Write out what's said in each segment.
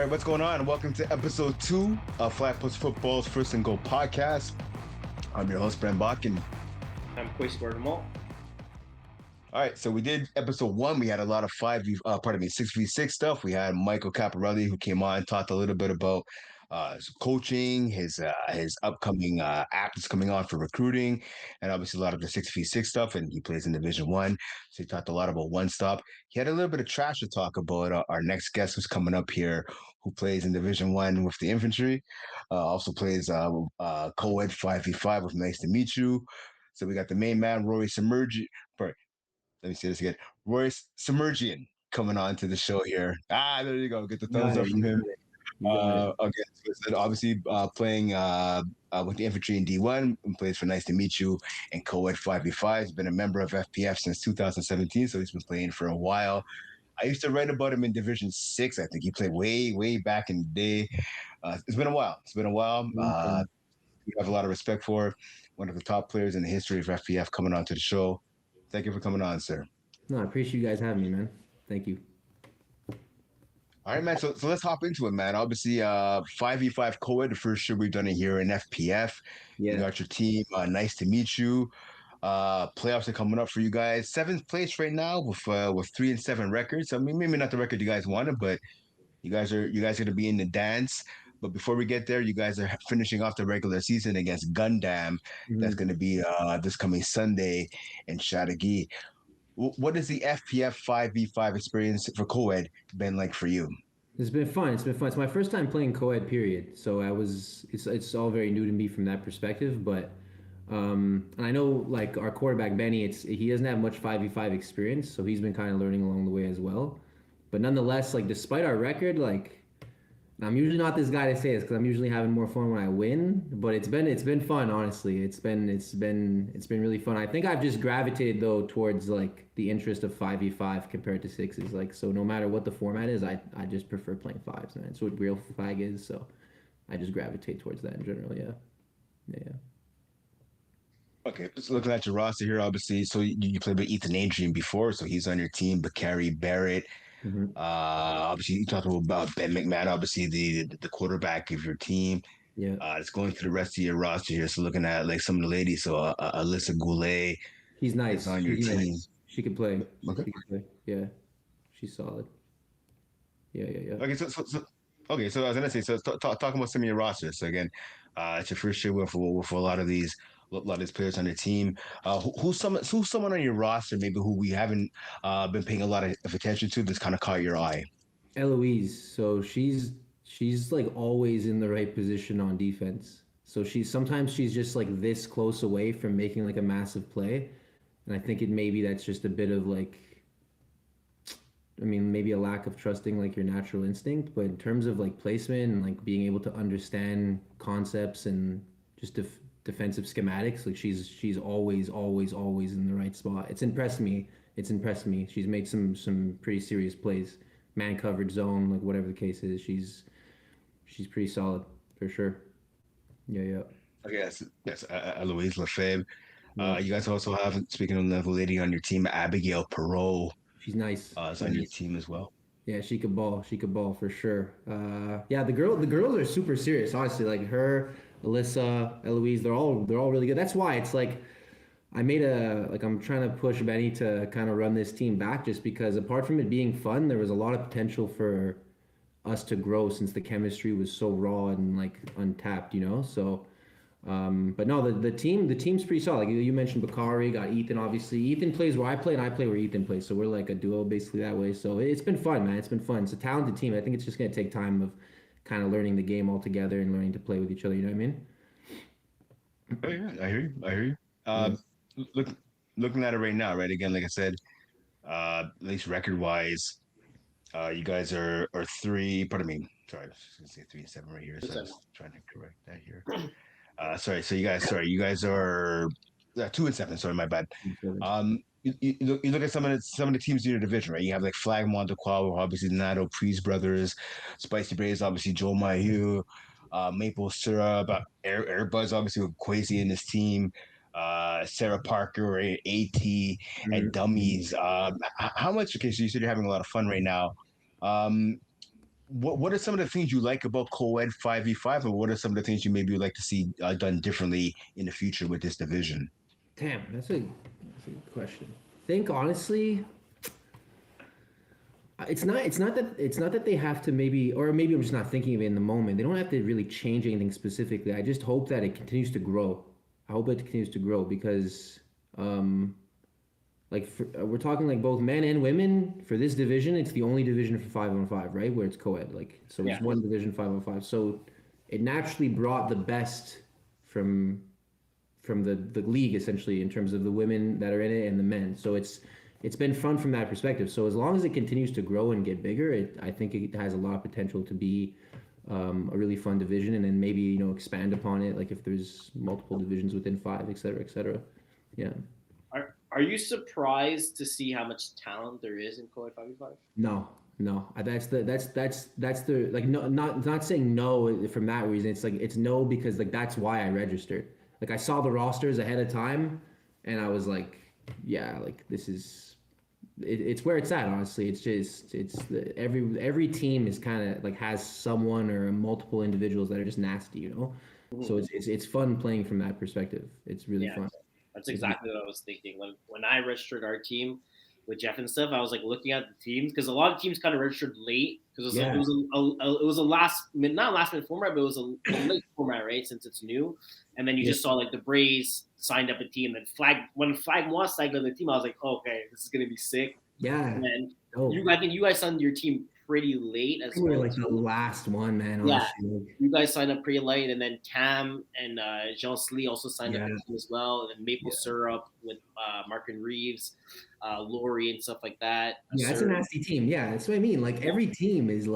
right, what's going on? Welcome to episode 2 of FlagPlus Football's First and Goal podcast. I'm your host, Brent Bodkin. I'm Quaysie, Maule. All right, so we did episode 1. We had a lot of 6v6 stuff. We had Michael Caparelli, who came on, talked a little bit about his coaching, his upcoming app that's coming on for recruiting, and obviously a lot of the 6v6 stuff. And he plays in Division 1, so he talked a lot about one stop. He had a little bit of trash to talk about our next guest who's coming up here, who plays in Division 1 with the infantry, also plays co-ed 5v5 with Nice to Meet You. So we got the main man, Rory Semerjian. Let me say this again. Rory Semerjian coming on to the show here. There you go. Get the thumbs up from him. Again, obviously playing with the infantry in D1 and plays for Nice to Meet You and co-ed 5v5. He's been a member of FPF since 2017, so he's been playing for a while. I used to write about him in Division 6. I think he played way back in the day. It's been a while. We have a lot of respect for one of the top players in the history of FPF coming on to the show. Thank you for coming on, sir. No, I appreciate you guys having me, man. Thank you. All right, man. So let's hop into it, man. Obviously, 5v5 co-ed, the first show we've done it here in FPF. Yeah. You got your team. Nice to meet you. Playoffs are coming up for you guys. 7th place right now with 3-7 records. I mean, maybe not the record you guys wanted, but you guys are going to be in the dance. But before we get there, you guys are finishing off the regular season against Gundam. Mm-hmm. That's going to be this coming Sunday in Chateauguay. What has the FPF 5v5 experience for co-ed been like for you? It's been fun. It's my first time playing co-ed, period. So it's all very new to me from that perspective. But and I know like our quarterback Benny, he doesn't have much 5v5 experience, so he's been kind of learning along the way as well. But nonetheless, like despite our record, like I'm usually not this guy to say this because I'm usually having more fun when I win. But it's been fun, honestly. It's been really fun. I think I've just gravitated though towards like the interest of 5v5 compared to 6s. Like so, no matter what the format is, I just prefer playing 5s, man. It's what real flag is. So I just gravitate towards that in general. Yeah. Okay, so looking at your roster here, obviously, so you played with Ethan Adrian before, so he's on your team. Bakary Barrett. Mm-hmm. Obviously, you talked about Ben McMahon, obviously the quarterback of your team. Yeah. It's going through the rest of your roster here. So looking at like some of the ladies, so Alyssa Goulet. He's nice. On your team. Nice. She can play. Okay. She can play. Yeah, she's solid. Yeah. Okay, so I was gonna say, so talking about some of your rosters. So again, it's your first year with a lot of these players on the team. Who's someone on your roster maybe who we haven't been paying a lot of attention to that's kind of caught your eye? Eloise. So she's like always in the right position on defense. So sometimes she's just like this close away from making like a massive play, and I think that's just a bit of like, I mean, maybe a lack of trusting like your natural instinct, but in terms of like placement and like being able to understand concepts and just defensive schematics, like she's always in the right spot. It's impressed me. She's made some pretty serious plays, man coverage zone, like whatever the case is. She's pretty solid for sure. Yeah. Okay, yes, Eloise Lefebvre. You guys also have, speaking of the lady on your team, Abigail Perot. She's nice. It's on your team as well. Yeah, she could ball for sure. The girls are super serious, honestly. Like her, Alyssa, Eloise, they're all really good. That's why it's like I'm trying to push Benny to kind of run this team back, just because apart from it being fun, there was a lot of potential for us to grow since the chemistry was so raw and like untapped, you know. So, but no, the team's pretty solid. Like you mentioned, Bakary, got Ethan. Obviously, Ethan plays where I play, and I play where Ethan plays. So we're like a duo basically that way. So it's been fun, man. It's been fun. It's a talented team. I think it's just gonna take time of kind of learning the game all together and learning to play with each other. You know what I mean? Oh, yeah, I hear you. Looking at it right now, right? Again, like I said, at least record-wise, you guys are 3. Pardon me. Sorry, I was gonna say 3-7 right here. So I was trying to correct that here. Sorry. So you guys are 2-7. Sorry, my bad. You look at some of the teams in your division, right? You have like Flag Montequal, obviously the Nato Priest brothers, Spicy Braves, obviously Joe Mayu, Maple Syrup, Airbuzz, obviously with Quaysie in this team, Sarah Parker, AT, and Dummies. How much? Okay, so you said you're having a lot of fun right now. what are some of the things you like about co-ed 5v5, and what are some of the things you maybe would like to see done differently in the future with this division? Damn, that's a good question. I think honestly, it's not that they have to maybe, or maybe I'm just not thinking of it in the moment. They don't have to really change anything specifically. I just hope that it continues to grow. I hope it continues to grow because we're talking like both men and women for this division. It's the only division for 5-on-5, right? Where it's co-ed. Like so, it's Yeah. one division 5-on-5. So it naturally brought the best from the league essentially in terms of the women that are in it and the men. So it's been fun from that perspective. So as long as it continues to grow and get bigger, I think it has a lot of potential to be a really fun division, and then maybe expand upon it, like if there's multiple divisions within five, et cetera, et cetera. Yeah. Are you surprised to see how much talent there is in co-ed 5v5? No, no. That's the like no not saying no from that reason. It's like it's no because like that's why I registered. Like I saw the rosters ahead of time, and I was like, yeah, like this is it's where it's at. Honestly, every team is kind of like has someone or multiple individuals that are just nasty, you know. So Mhm. it's fun playing from that perspective. It's really Yeah, fun. that's It's really, exactly what I was thinking. When I registered our team with Jeff and stuff, I was like looking at the teams because a lot of teams kind of registered late because it yeah, was it was a not last minute format, but it was a late format, right? Since it's new, and then you yeah, just saw like the Braves signed up a team, and Flag was signed up the team, I was like, oh, okay, this is gonna be sick. yeah. And then Oh, I think you guys signed your team pretty late as we were well like the too. last one, man. Yeah, Honestly, like, you guys signed up pretty late, and then Tam and Jean Slee also signed up yeah, a team as well, and then Maple yeah. Syrup with Mark and Reeves, Lori and stuff like that. Yeah, it's a Sir, nasty team. Yeah, that's what I mean. Like yeah. every team is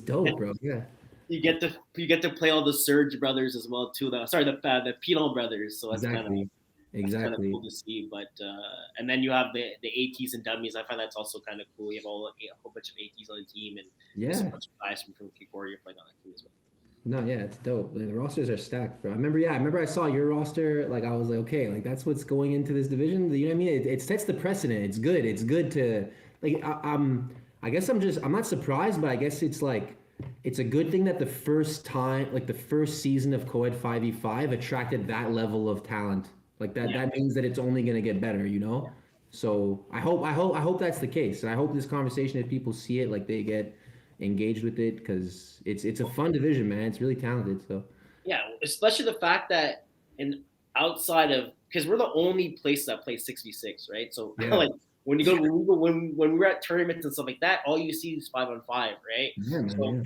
dope, And bro. Yeah, you get to play all the Surge brothers as well too. Sorry, the Pinot brothers. So exactly, that's kind of exactly. cool to see. But and then you have the ATs and dummies. I find that's also kind of cool. You have a whole bunch of ATs on the team, and there's a Yeah. bunch of guys from Kikoria playing on that team as well. No, yeah, it's dope. Like, the rosters are stacked, bro. I remember I saw your roster. Like, I was like, okay, like that's what's going into this division. You know what I mean? It sets the precedent. It's good. It's good to like. I guess I'm not surprised, but I guess it's like, it's a good thing that the first time, like the first season of Coed 5v5 attracted that level of talent. Like that. Yeah, That means that it's only gonna get better. You know. So I hope that's the case, and I hope this conversation, if people see it, like they get engaged with it because it's a fun division, man. It's really talented. So yeah, especially the fact that in outside of because we're the only place that plays 6v6, right? So yeah, like when we're at tournaments and stuff like that, all you see is 5-on-5, right? yeah, man, So yeah.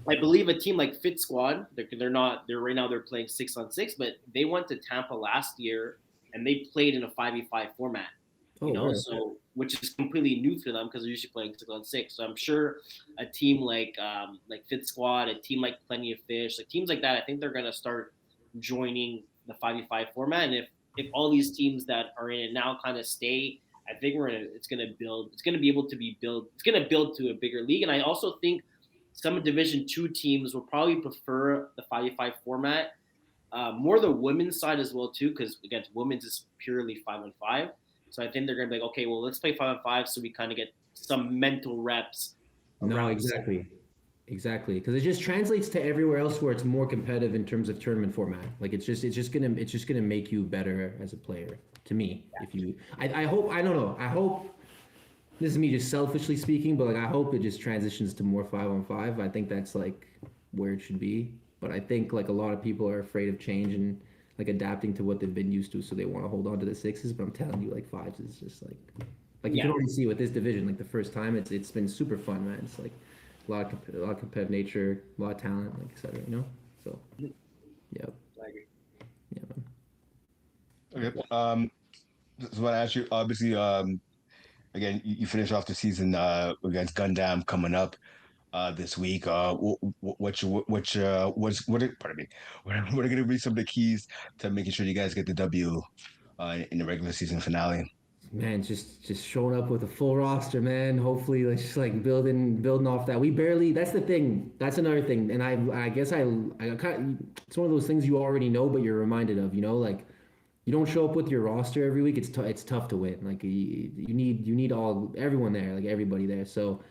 I believe a team like Fit Squad, they're not they're right now they're playing 6-on-6, but they went to Tampa last year and they played in a 5v5 format, Oh, word. so which is completely new for them because they're usually playing 6-on-6. So I'm sure a team like Fit Squad, a team like Plenty of Fish, like teams like that, I think they're gonna start joining the 5v5 format. And if all these teams that are in it now kind of stay, I think it's gonna be able to be built. It's gonna build to a bigger league. And I also think some Division 2 teams will probably prefer the 5v5 format, more the women's side as well too, because again, women's is purely 5-on-5. So I think they're gonna be like, okay, well, let's play 5-on-5 so we kind of get some mental reps No, around. exactly. Exactly, because it just translates to everywhere else where it's more competitive in terms of tournament format. Like it's just gonna make you better as a player. To me, if you, I hope I don't know. I hope this is me just selfishly speaking, but like I hope it just transitions to more 5-on-5. I think that's like where it should be. But I think like a lot of people are afraid of change and like adapting to what they've been used to, so they want to hold on to the sixes. But I'm telling you, like fives is just like you Yeah, can already see with this division, like the first time, it's been super fun, man. It's like a lot of competitive nature, a lot of talent, like etc. You know. So yeah, I agree. yeah, man. Okay. So what I ask you, obviously, again, you finish off the season against Gundam coming up this week. Pardon me, what are going to be some of the keys to making sure you guys get the W in the regular season finale? Man, just showing up with a full roster, man. Hopefully, like just like building off that. We barely. That's the thing. That's another thing. And I guess I kind of, it's one of those things you already know, but you're reminded of. You know, like you don't show up with your roster every week. It's tough to win. Like you need everyone there, like everybody there. So,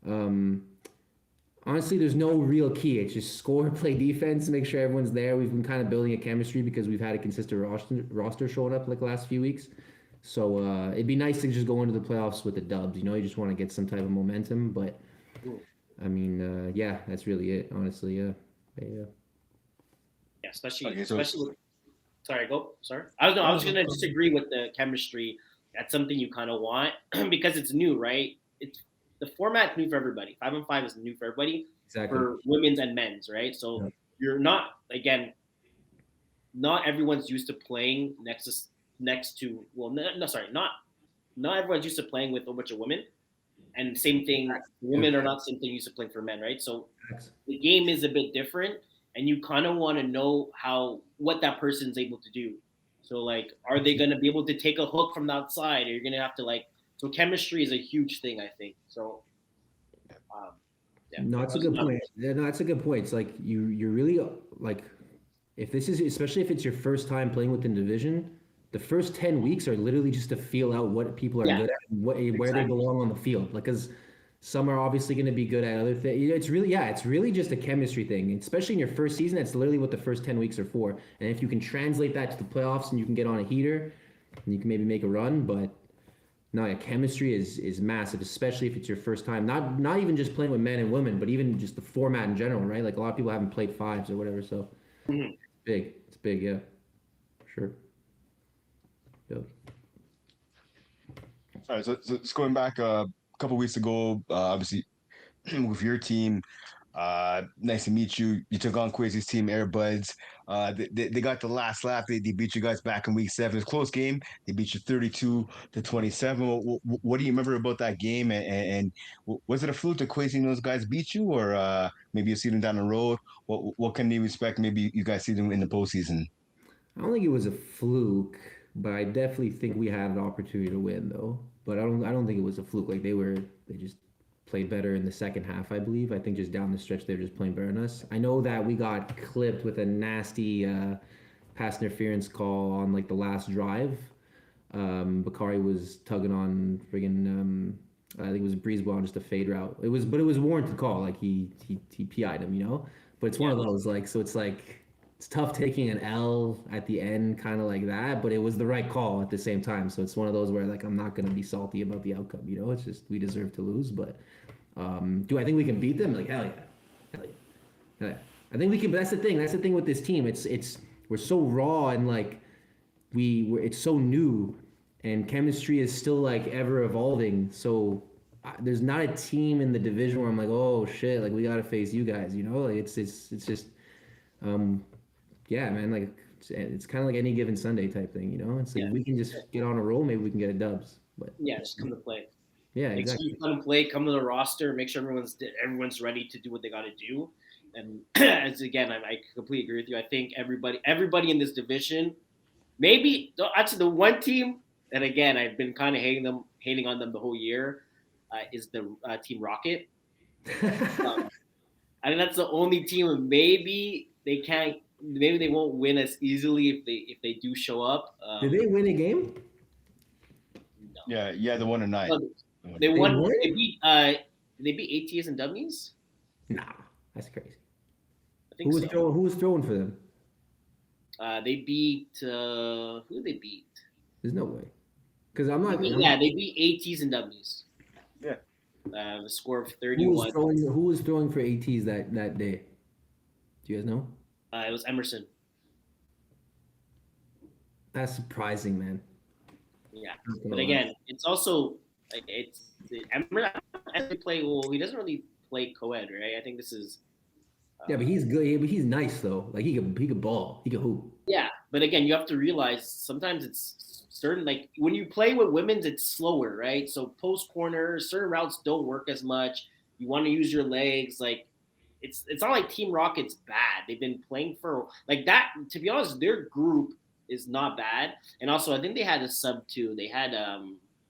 um, Honestly, there's no real key. It's just score, play defense, make sure everyone's there. We've been kind of building a chemistry because we've had a consistent roster showing up like the last few weeks. So it'd be nice to just go into the playoffs with the dubs. You know, you just want to get some type of momentum. But I mean, yeah, that's really it. Honestly, yeah. Yeah, especially Okay, especially with. Sorry, go. Sorry, I was gonna disagree with the chemistry. That's something you kind of want because it's new, right? It's the format's new for everybody. 5-on-5 is new for everybody, Exactly. for women's and men's, right? So you're not again. Not everyone's used to playing next to well, no, sorry, not everyone's used to playing with a bunch of women, and same thing, women are not the same thing used to playing for men, right? So the game is a bit different, and you kind of want to know what that person's able to do. So like, are they going to be able to take a hook from the outside? Or you're going to have to like. So chemistry is a huge thing, I think. So, yeah. No, that's a good point. Yeah, no, that's a good point. It's like you're really like if this is especially if it's your first time playing within division, the first 10 weeks are literally just to feel out what people are good at, and where they belong on the field. Like, because some are obviously going to be good at other things. It's really just a chemistry thing. Especially in your first season, that's literally what the first 10 weeks are for. And if you can translate that to the playoffs and you can get on a heater, and you can maybe make a run, but no, yeah, chemistry is massive, especially if it's your first time. Not even just playing with men and women, but even just the format in general, right? Like a lot of people haven't played fives or whatever, so it's big. It's big, yeah, for sure. Yep. All right, so it's going back a couple weeks ago, obviously with your team. Nice to meet you. You took on Quaysie's team, Airbuds. They got the last lap. They beat you guys back in week 7. It's a close game. They beat you 32-27. What do you remember about that game? And was it a fluke that Quaysie and those guys beat you, or maybe you see them down the road? What can you expect? Maybe you guys see them in the postseason. I don't think it was a fluke, but I definitely think we had an opportunity to win though. But I don't think it was a fluke. Like they just played better in the second half, I believe. I think just down the stretch they're just playing better than us. I know that we got clipped with a nasty pass interference call on like the last drive. Bakari was tugging on friggin' I think it was Breezeball, just a fade route. But it was warranted call. Like he PI'd him, you know. But it's one of those like so it's like it's tough taking an L at the end, kind of like that. But it was the right call at the same time. So it's one of those where like I'm not gonna be salty about the outcome, you know. It's just we deserve to lose. But do I think we can beat them? Like hell yeah, hell yeah. I think we can. But that's the thing. That's the thing with this team. It's we're so raw and like it's so new and chemistry is still like ever evolving. So there's not a team in the division where I'm like, oh shit, like we gotta face you guys. You know, like it's just, yeah, man. Like it's kind of like any given Sunday type thing. You know, it's like we can just get on a roll. Maybe we can get a dubs. But just come to play. Yeah, exactly. Come to play, come to the roster, make sure everyone's ready to do what they got to do. And as again, I completely agree with you. I think everybody in this division, maybe actually the one team that again I've been kind of hating on them the whole year, is the Team Rocket. I think that's the only team. Maybe they won't win as easily if they do show up. Did they win a game? No. Yeah, the 1-9. They won. They beat ATS and Dummies. Nah, that's crazy. I think Who was throwing for them? They beat who did they beat? There's no way. Because I'm not. They beat ATs and W's. Yeah. The score of 31. Who was throwing for ATs that day? Do you guys know? It was Emerson. That's surprising, man. Yeah, but again, it's also Emerson play well. He doesn't really play co-ed, right? I think this is. Yeah, but he's good. But he's nice though. Like he could ball. He could hoop. Yeah, but again, you have to realize sometimes it's certain like when you play with women's, it's slower, right? So post corners, certain routes don't work as much. You want to use your legs. Like it's not like Team Rocket's bad. They've been playing for like that. To be honest, their group is not bad. And also, I think they had a sub too. They had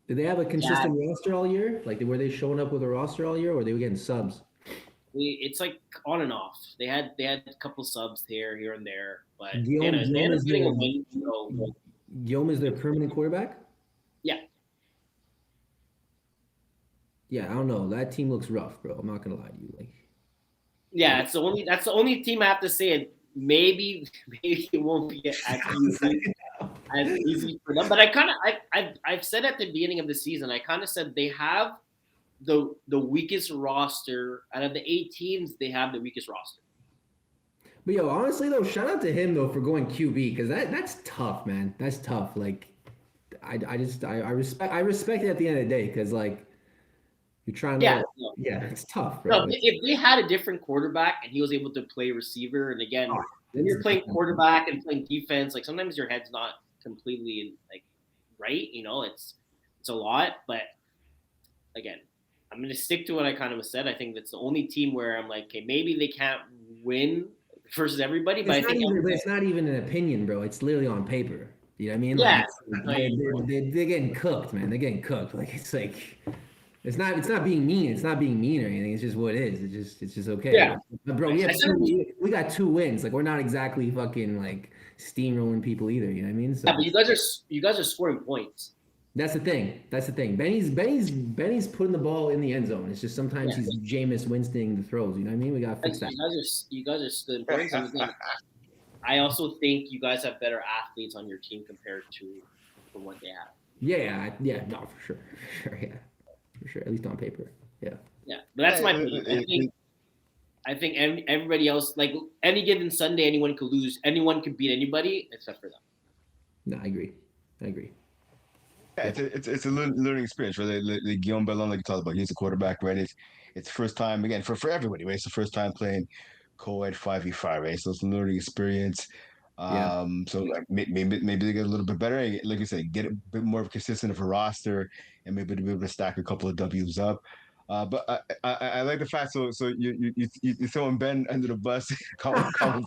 Did they have a consistent roster all year? Like were they showing up with a roster all year, or they were getting subs? It's like on and off. They had a couple subs here and there, but Guillaume is getting a win. So. Guillaume is their permanent quarterback? Yeah. Yeah, I don't know. That team looks rough, bro. I'm not gonna lie to you. Like Yeah, that's the only team I have to say it. Maybe it won't be as easy for them. But I've said at the beginning of the season, I kind of said they have the weakest roster out of the 8 teams. They have the weakest roster. But yo, honestly though, shout out to him though for going QB because that's tough, man. That's tough. Like, I respect it at the end of the day because like you're trying to Yeah, it's tough, no, bro. if they had a different quarterback and he was able to play receiver, and again, when you're playing quarterback and playing defense, like sometimes your head's not completely like right. It's a lot, but again, I'm gonna stick to what I kind of said. I think that's the only team where I'm like, okay, maybe they can't win versus everybody, but it's not even an opinion, bro. It's literally on paper. You know what I mean? Yeah, like, they're getting cooked, man. They're getting cooked. Like it's like it's not being mean. It's not being mean or anything. It's just what it is. It's just okay. Yeah, but bro, we got 2 wins. Like we're not exactly fucking like steamrolling people either. You know what I mean? So, yeah, but you guys are scoring points. That's the thing. Benny's putting the ball in the end zone. It's just sometimes he's Jameis Winston the throws. You know what I mean? We gotta fix that. You guys are still important. I also think you guys have better athletes on your team compared to what they have. Yeah, no, for sure, yeah, for sure. At least on paper, yeah. Yeah, but that's my opinion. I think everybody else, like any given Sunday, anyone could lose. Anyone could beat anybody except for them. No, I agree. Yeah, it's a learning experience, right? Like Guillaume Bellon, like you talked about, he's a quarterback, right? It's first time again for everybody, right? It's the first time playing co-ed 5v5, right? So it's a learning experience. So like maybe they get a little bit better. Like you said, get a bit more consistent of a roster, and maybe to be able to stack a couple of W's up. But I like the fact so you throwing Ben under the bus, call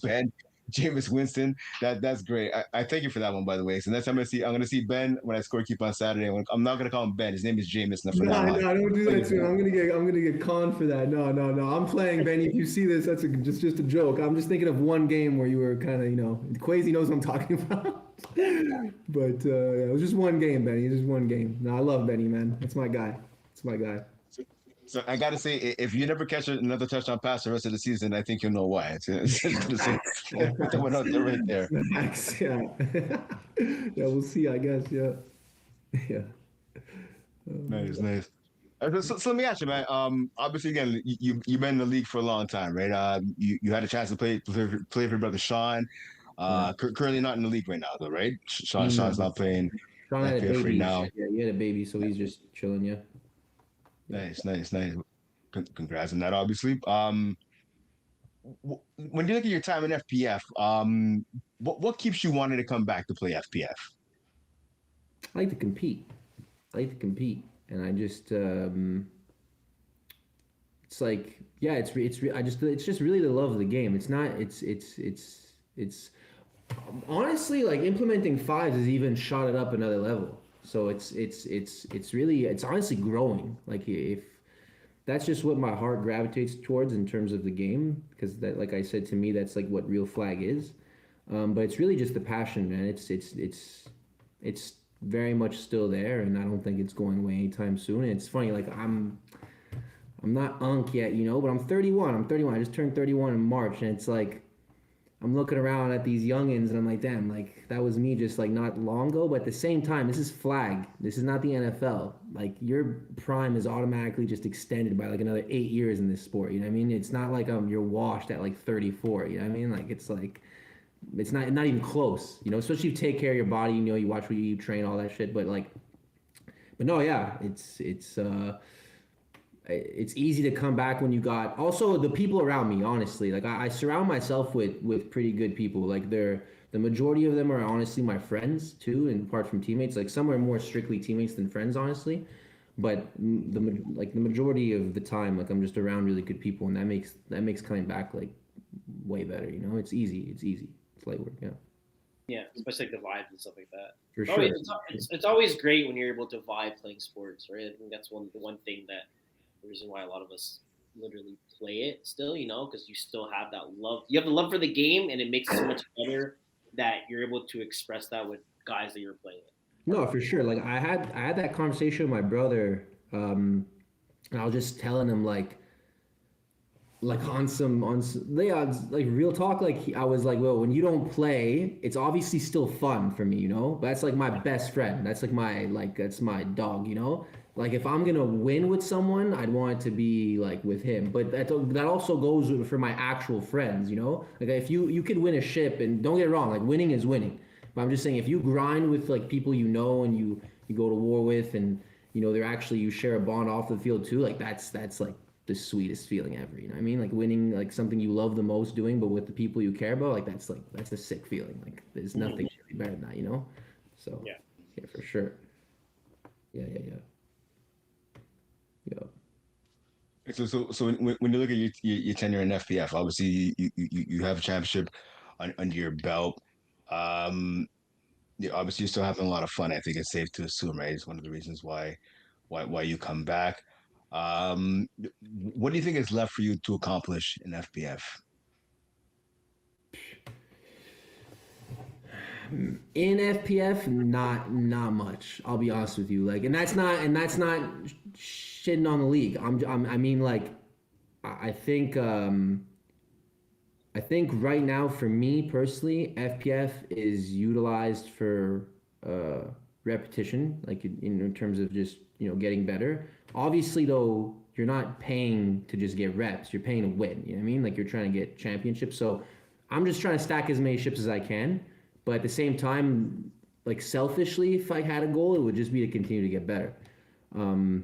Ben. Jameis Winston. That's great. I thank you for that one, by the way. So next time I'm gonna see Ben when I score keep on Saturday. I'm not gonna call him Ben. His name is Jameis. No, don't do that to me. I'm gonna get conned for that. No. I'm playing Benny. If you see this, that's just a joke. I'm just thinking of one game where you were kind of Quaysie knows what I'm talking about. But it was just one game, Benny. Just one game. No, I love Benny, man. That's my guy. So I gotta say, if you never catch another touchdown pass the rest of the season, I think you'll know why. It's put that one out there right there. Yeah. Yeah, we'll see. I guess. Yeah. Nice. So let me ask you, man. Obviously, again, you've been in the league for a long time, right? You had a chance to play for your brother Sean. Currently not in the league right now, though, right? Sean's not playing. Sean had a baby right now. Yeah, he had a baby, so he's just chilling. Yeah. Nice. Congrats on that, obviously. When you look at your time in FPF, what keeps you wanting to come back to play FPF? I like to compete, and I just it's like it's just really the love of the game. It's not it's honestly like implementing fives has even shot it up another level. So it's really honestly growing. Like if that's just what my heart gravitates towards in terms of the game, because that, like I said, to me that's like what real flag is. But it's really just the passion, man. It's very much still there, and I don't think it's going away anytime soon. And it's funny, like I'm not unk yet, but I'm 31. I just turned 31 in March, and it's like I'm looking around at these youngins and I'm like, damn, like that was me just like not long ago. But at the same time, this is flag. This is not the NFL. Like your prime is automatically just extended by like another 8 years in this sport. You know what I mean? It's not like you're washed at like 34. You know what I mean? Like it's not even close. Especially if you take care of your body. You watch what you eat, train, all that shit. But no, yeah, it's easy to come back when you got also the people around me. Honestly, like I surround myself with pretty good people. Like the majority of them are honestly my friends too, and apart from teammates, like some are more strictly teammates than friends, honestly. But the majority of the time, like I'm just around really good people, and that makes coming back like way better. It's easy. It's light work. Yeah, especially like the vibes and stuff like that. For sure. It's always great when you're able to vibe playing sports, right? I think that's the one thing that. The reason why a lot of us literally play it still, because you still have that love. You have the love for the game, and it makes it so much better that you're able to express that with guys that you're playing with. No, for sure. Like I had that conversation with my brother, and I was just telling him like like yeah, like real talk, like I was like, well, when you don't play, it's obviously still fun for me, you know. But that's like my best friend. That's that's my dog, you know. Like if I'm gonna win with someone, I'd want it to be like with him. But that also goes for my actual friends, you know. Like if you could win a ship, and don't get it wrong, like winning is winning. But I'm just saying, if you grind with like people you know and you go to war with, and you know they're actually you share a bond off the field too, like that's like the sweetest feeling ever. You know what I mean? Like winning like something you love the most doing, but with the people you care about, like that's a sick feeling. Like there's nothing really better than that, you know? So yeah, for sure. Yeah. So when you look at your tenure in FPF, obviously you have a championship under your belt. Um, obviously you're still having a lot of fun. I think it's safe to assume, right? It's one of the reasons why you come back. Um, what do you think is left for you to accomplish in FPF? In FPF, not much. I'll be honest with you. Like, and that's not shitting on the league. I mean, like, I think I think right now for me personally, FPF is utilized for repetition, like in terms of just getting better. Obviously, though, you're not paying to just get reps. You're paying to win. You know what I mean? Like you're trying to get championships. So I'm just trying to stack as many ships as I can. But at the same time, like selfishly, if I had a goal, it would just be to continue to get better, and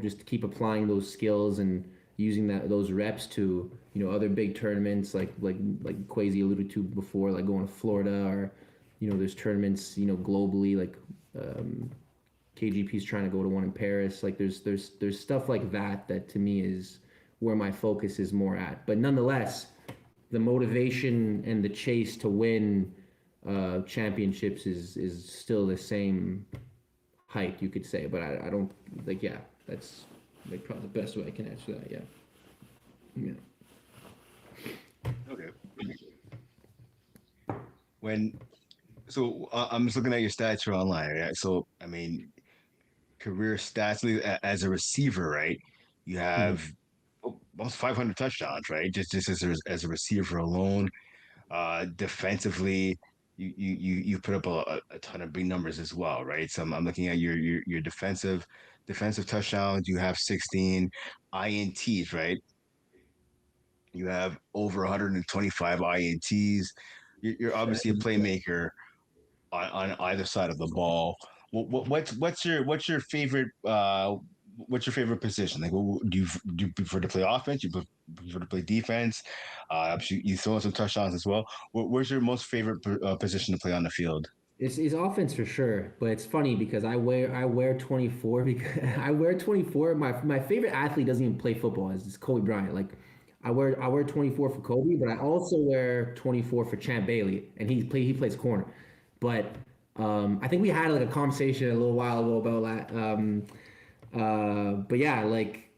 just keep applying those skills and using those reps to other big tournaments like Quaysie alluded to before, like going to Florida, or there's tournaments globally, like KGP's trying to go to one in Paris. Like there's stuff like that to me is where my focus is more at. But nonetheless, the motivation and the chase to win championships is still the same height, you could say. But I don't like, yeah, that's like probably the best way I can answer that. Yeah. Okay. I'm just looking at your stats here online, right? So I mean, career stats as a receiver, right? You have almost 500 touchdowns, right? Just as a receiver alone. Defensively, you put up a ton of big numbers as well, right? So I'm looking at your defensive touchdowns. You have 16 INTs, right? You have over 125 INTs. You're obviously a playmaker on either side of the ball. What's your favorite position? Like, do you prefer to play offense? Do you prefer to play defense? You throw in some touchdowns as well. Where's your most favorite position to play on the field? It's offense for sure, but it's funny because I wear 24 because I wear 24. My favorite athlete doesn't even play football. It's Kobe Bryant. Like I wear 24 for Kobe, but I also wear 24 for Champ Bailey, and he plays corner. But I think we had like a conversation a little while ago about that. But yeah, like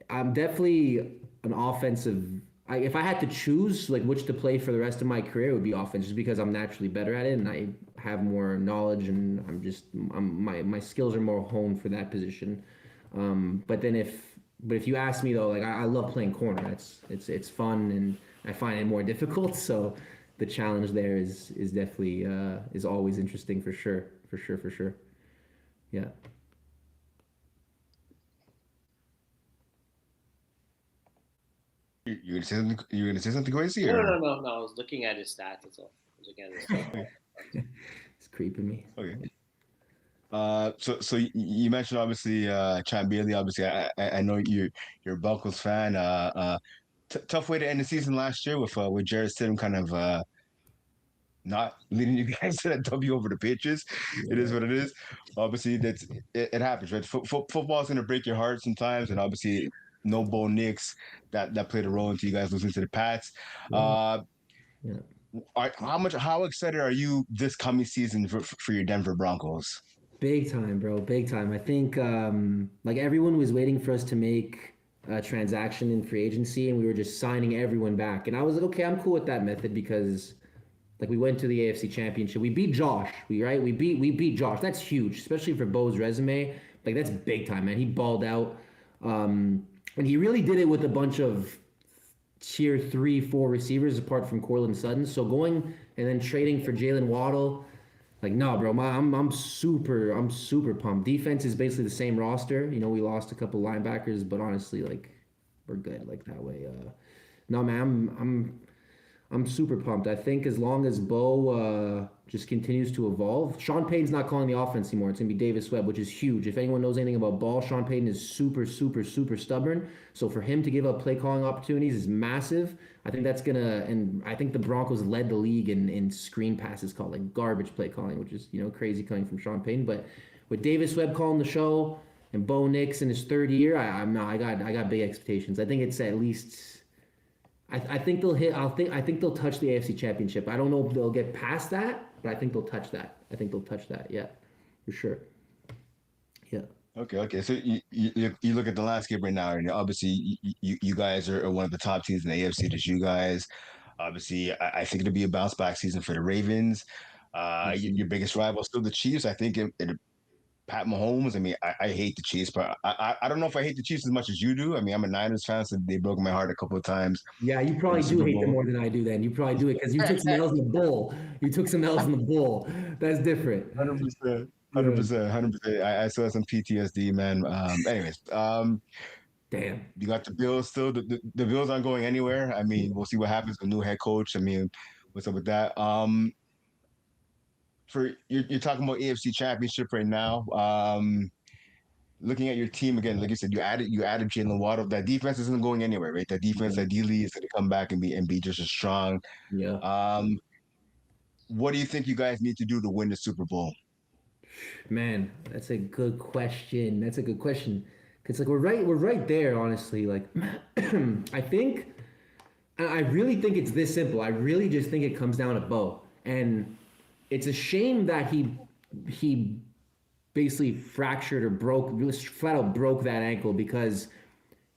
I'm definitely an offensive. If I had to choose like which to play for the rest of my career, it would be offense, just because I'm naturally better at it and I have more knowledge, and my skills are more honed for that position. But if you ask me though, like I love playing corner. It's fun, and I find it more difficult. So the challenge there is definitely is always interesting for sure. Yeah. You gonna say something? You gonna say something crazy No, no, or? no, no, no. I was looking at his stats. That's all. I was looking at his stats. It's creeping me. Okay. So you mentioned obviously Champ Bailey. Obviously, I know you're a Buckles fan. Tough way to end the season last year with Jared Stidham kind of not leading you guys to that W over the Patriots. It is what it is. Obviously, it happens, right? Football's gonna break your heart sometimes, and obviously, no Bo Nix that played a role into you guys losing to the Pats. Uh, Yeah. how excited are you this coming season for your Denver Broncos? Big time, bro. Big time. I think like everyone was waiting for us to make a transaction in free agency, and we were just signing everyone back. And I was like, okay, I'm cool with that method because like we went to the AFC Championship. We beat Josh. We beat Josh. That's huge, especially for Bo's resume. Like that's big time, man. He balled out. And he really did it with a bunch of tier 3, 4 receivers apart from Cortland Sutton. So going and then trading for Jalen Waddle, like no, bro, I'm super pumped. Defense is basically the same roster. You know, we lost a couple linebackers, but honestly, like we're good like that way. No, man, I'm super pumped. I think as long as Bo just continues to evolve, Sean Payton's not calling the offense anymore. It's gonna be Davis Webb, which is huge. If anyone knows anything about ball, Sean Payton is super, super, super stubborn. So for him to give up play calling opportunities is massive. I think that's gonna, and I think the Broncos led the league in screen passes called, like garbage play calling, which is crazy coming from Sean Payton. But with Davis Webb calling the show and Bo Nix in his third year, I got big expectations. I think it's at least. I think they'll hit. I think they'll touch the AFC Championship. I don't know if they'll get past that, but I think they'll touch that. I think they'll touch that. Yeah, for sure. Yeah. Okay. So you look at the landscape right now, and obviously you guys are one of the top teams in the AFC. Just you guys. Obviously, I think it'll be a bounce back season for the Ravens. Your biggest rival still the Chiefs. I think Pat Mahomes. I mean, I hate the Chiefs, but I don't know if I hate the Chiefs as much as you do. I mean, I'm a Niners fan, so they broke my heart a couple of times Yeah, you in the probably do Super hate them Bowl. more than I do. Then you probably do it because you took some L's in the bowl. You took some L's in the bowl. That's different. 100%. Yeah. 100%. I still have some PTSD, man. Anyways, Damn. you got the Bills still. The Bills aren't going anywhere. I mean, we'll see what happens with new head coach. I mean, what's up with that? For you're talking about AFC Championship right now. Looking at your team again, like you said, you added Jalen Waddle. That defense isn't going anywhere, right? That defense Yeah. ideally is going to come back and be just as strong. Yeah. Um, what do you think you guys need to do to win the Super Bowl? Man, that's a good question. That's a good question. Cause like we're right there, honestly. Like I think I really think it's this simple. I really just think it comes down to Bo. And it's a shame that he basically fractured or broke, just flat out broke that ankle because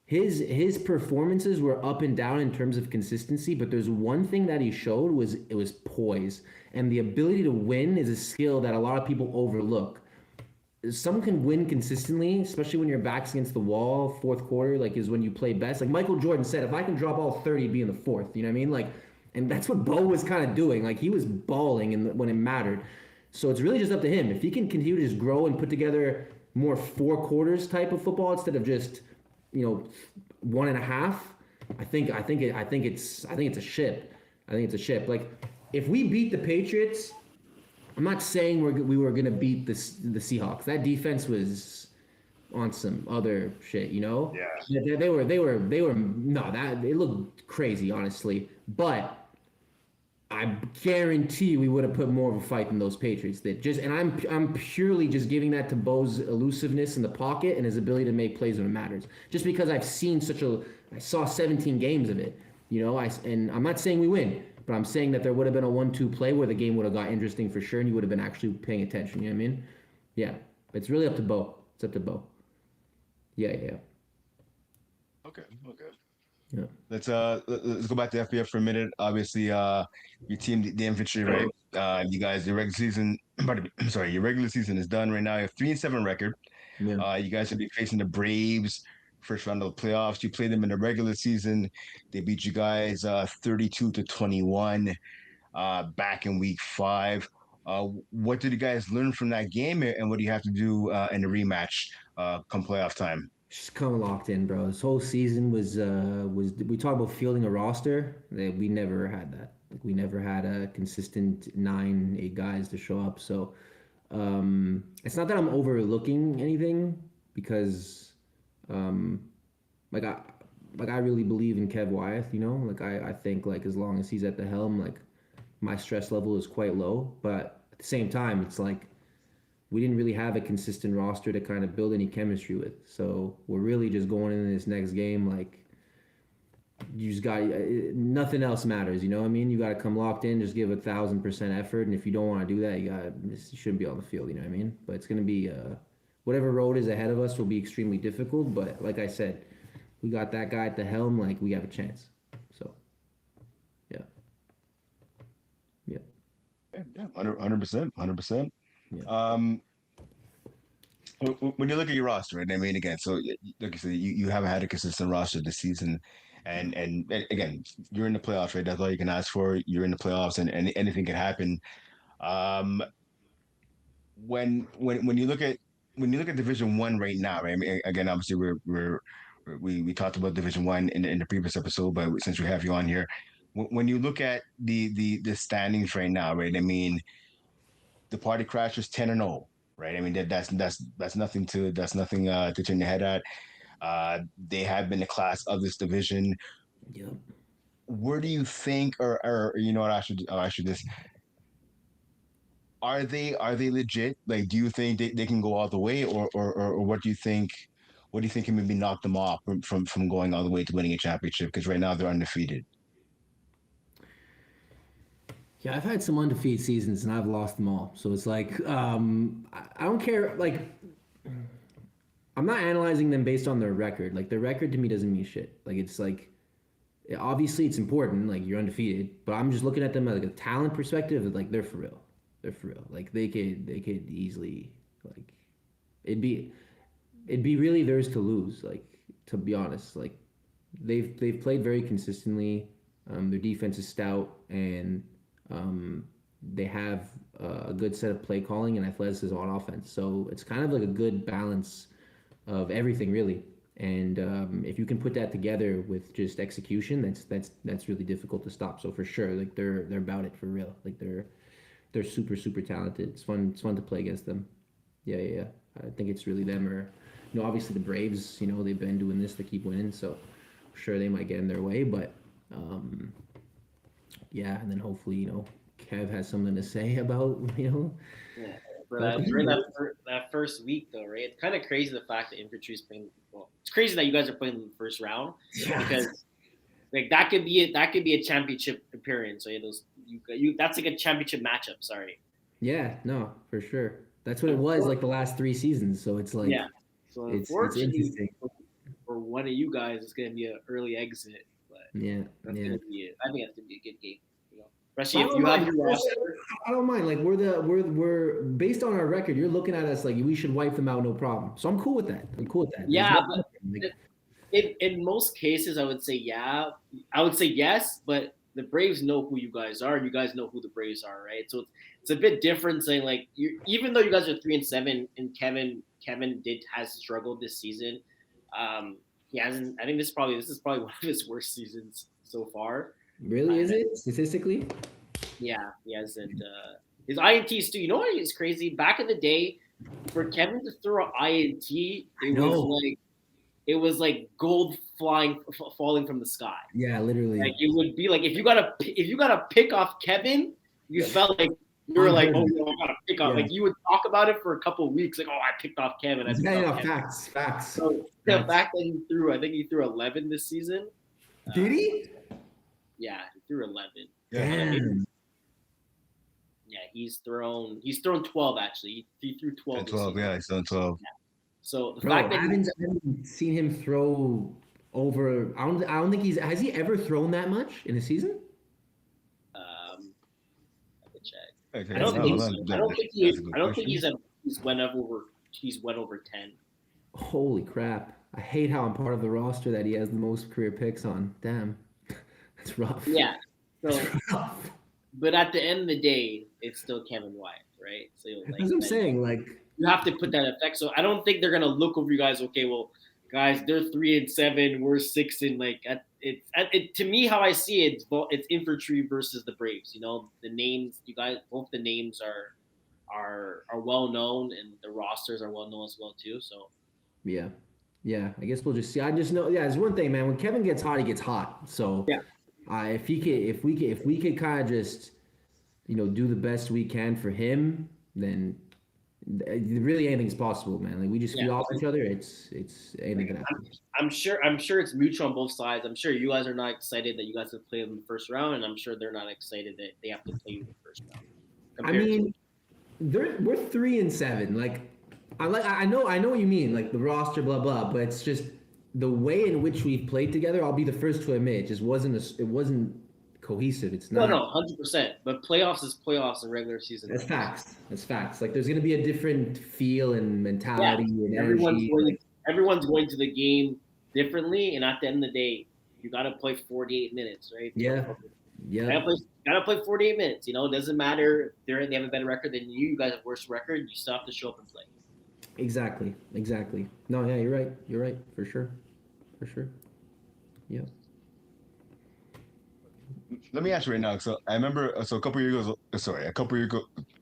his performances were up and down in terms of consistency, but there's one thing that he showed was it was poise. And the ability to win is a skill that a lot of people overlook. Some can win consistently, especially when your back's against the wall. Fourth quarter, like, is when you play best. Like Michael Jordan said, if I can drop all 30, be in the fourth. You know what I mean? Like, and that's what Bo was kind of doing. Like he was balling when it mattered. So it's really just up to him. If he can continue to just grow and put together more four quarters type of football instead of just, 1.5, I think it's a ship. I think it's a ship. Like if we beat the Patriots, I'm not saying we were gonna beat the Seahawks. That defense was on some other shit, you know. Yeah. They were no, that it looked crazy, honestly. But I guarantee we would have put more of a fight than those Patriots did. And I'm purely just giving that to Bo's elusiveness in the pocket and his ability to make plays when it matters. Just because I saw 17 games of it, and I'm not saying we win, but I'm saying that there would have been a 1-2 play where the game would have got interesting for sure, and you would have been actually paying attention. You know what I mean? Yeah, it's really up to Bo. It's up to Bo. Yeah. Okay. Yeah. Let's go back to FPF for a minute. Obviously, your team, the infantry, right? You guys, your regular season, pardon me, I'm sorry, your regular season is done right now. You have 3-7 record. Yeah. You guys will be facing the Braves first round of the playoffs. You played them in the regular season. They beat you guys 32-21 back in week 5. What did you guys learn from that game, and what do you have to do in the rematch come playoff time? Just come locked in, bro. This whole season was we talk about fielding a roster. We never had that. Like we never had a consistent 9, 8 guys to show up. So it's not that I'm overlooking anything because um, like I really believe in Kev Wyeth. Like I think like as long as he's at the helm, like my stress level is quite low. But at the same time, it's like we didn't really have a consistent roster to kind of build any chemistry with. So we're really just going into this next game like you just got nothing else matters. You know what I mean? You got to come locked in, just give 1,000% effort, and if you don't want to do that, you shouldn't be on the field. You know what I mean? But it's gonna be whatever road is ahead of us will be extremely difficult. But like I said, we got that guy at the helm. Like we have a chance. So yeah, yeah, Yeah, 100%, 100%. yeah. when you look at your roster, right? I mean, again, so like you said, you haven't had a consistent roster this season, and again, you're in the playoffs, right? That's all you can ask for. You're in the playoffs, and anything can happen. Um, when you look at Division One right now, right? I mean, again, obviously we talked about Division One in the previous episode, but since we have you on here, when you look at the standings right now, right? I mean, the Party Crashers 10-0, right? I mean that's nothing to turn your head at. They have been the class of this division. Yep. Where do you think, or you know what, I should just are they legit? Like, do you think they can go all the way, or what do you think? What do you think can maybe knock them off from going all the way to winning a championship? Because right now they're undefeated. Yeah, I've had some undefeated seasons and I've lost them all. So it's like I don't care. Like I'm not analyzing them based on their record. Like their record to me doesn't mean shit. Like it's like obviously it's important. Like you're undefeated, but I'm just looking at them like a talent perspective. Like they're for real. They're for real. Like they could easily like it'd be really theirs to lose. Like to be honest, like they've played very consistently. Their defense is stout and they have a good set of play calling and athleticism on offense. So it's kind of like a good balance of everything, really. And if you can put that together with just execution, that's really difficult to stop. So for sure, like they're about it for real. Like they're super talented. It's fun to play against them. Yeah. I think it's really them or obviously the Braves. They've been doing this to keep winning. So sure they might get in their way, but. Yeah, and then hopefully, Kev has something to say about, Yeah. But during that first week, though, right? It's kind of crazy the fact that infantry is playing. Well, it's crazy that you guys are playing in the first round because, like, that could be a championship appearance. So that's like a championship matchup. Sorry. Yeah, no, for sure. That's what it was like the last 3 seasons. So it's like, So it's unfortunately, for one of you guys, it's gonna be an early exit. Yeah. I think that's gonna be a good game. Especially if you have your roster. I don't mind. Like we're based on our record. You're looking at us like we should wipe them out, no problem. So I'm cool with that. Yeah, but in most cases, I would say yes, but the Braves know who you guys are, and you guys know who the Braves are, right? So it's a bit different saying like even though you guys are 3-7, and Kevin has struggled this season. He hasn't. I think this is probably one of his worst seasons so far. Really, is it statistically? Yeah, he hasn't. His INTs too. You know what is crazy? Back in the day, for Kevin to throw an INT, it was like gold falling from the sky. Yeah, literally. Like it would be like if you got a pick off Kevin, you felt like you were like, oh, no, I got to pick off. Yeah. Like you would talk about it for a couple of weeks, like, oh, I picked off Kevin. Facts. So back then I think he threw 11 this season. Did he? Yeah, he threw 11. Damn. Yeah, he's thrown 12 actually. He threw 12. 12, yeah, he's done 12. Yeah. So the fact that I haven't seen him throw over. I don't think has he ever thrown that much in a season? I don't think he's went over 10. Holy crap. I hate how I'm part of the roster that he has the most career picks on. Damn. That's rough. Yeah. So but at the end of the day, it's still Kevin Wyatt, right? So that's what I'm saying. Like you have to put that in effect. So I don't think they're gonna look over you guys, okay, well, guys, they're 3-7, we're 6 and like to me, how I see it, it's infantry versus the Braves. The names, you guys, both the names are well known, and the rosters are well known as well too. So yeah, I guess we'll just see. I just know, there's one thing, man. When Kevin gets hot, he gets hot. So yeah, if we could kind of just do the best we can for him, then really anything's possible, man. Like we just feed off each other. It's anything can happen. I'm sure it's mutual on both sides. I'm sure you guys are not excited that you guys have played in the first round, and I'm sure they're not excited that they have to play you in the first round. I mean, we're 3-7. Like I know what you mean, like the roster, blah blah. But it's just the way in which we've played together. I'll be the first to admit, it just wasn't cohesive. It's No, not. 100%. But playoffs is playoffs and regular season. That's facts. That's facts. Like there's gonna be a different feel and Yeah, mentality and everyone's energy. going. Everyone's going to the game differently, and at the end of the day, you got to play 48 minutes, right? Yeah. Yeah. Gotta play 48 minutes. You know, it doesn't matter if they have a better record than you. You guys have worse record. You still have to show up and play. Exactly. Exactly. No, yeah, you're right. You're right. For sure. For sure. Yeah. Let me ask you right now. So I remember, so a couple years ago, sorry, a couple years ago,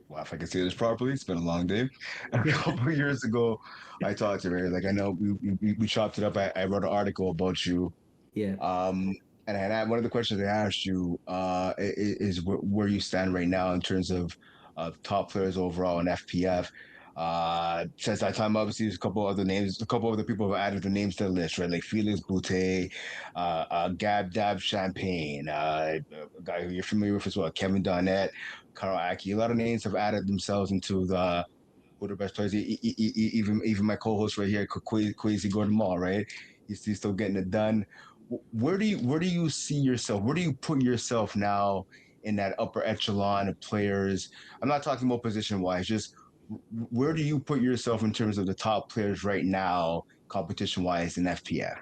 wow, if I can say this properly, it's been a long day. A couple years ago, I talked to her. Like I know we chopped it up. I wrote an article about you. Yeah. And one of the questions I asked you is where you stand right now in terms of top players overall in FPF. Since that time, obviously, there's a couple other names, a couple other people have added their names to the list, right? Like Felix Boutte, Gab Dab Champagne, a guy who you're familiar with as well, Kevin Donnet, Carl Aki. A lot of names have added themselves into the who are the best players. Even my co-host right here, Quaysie Gordon Maule, right? He's still getting it done. Where do you see yourself? Where do you put yourself now in that upper echelon of players? I'm not talking about position wise, just where do you put yourself in terms of the top players right now, competition wise in FPF?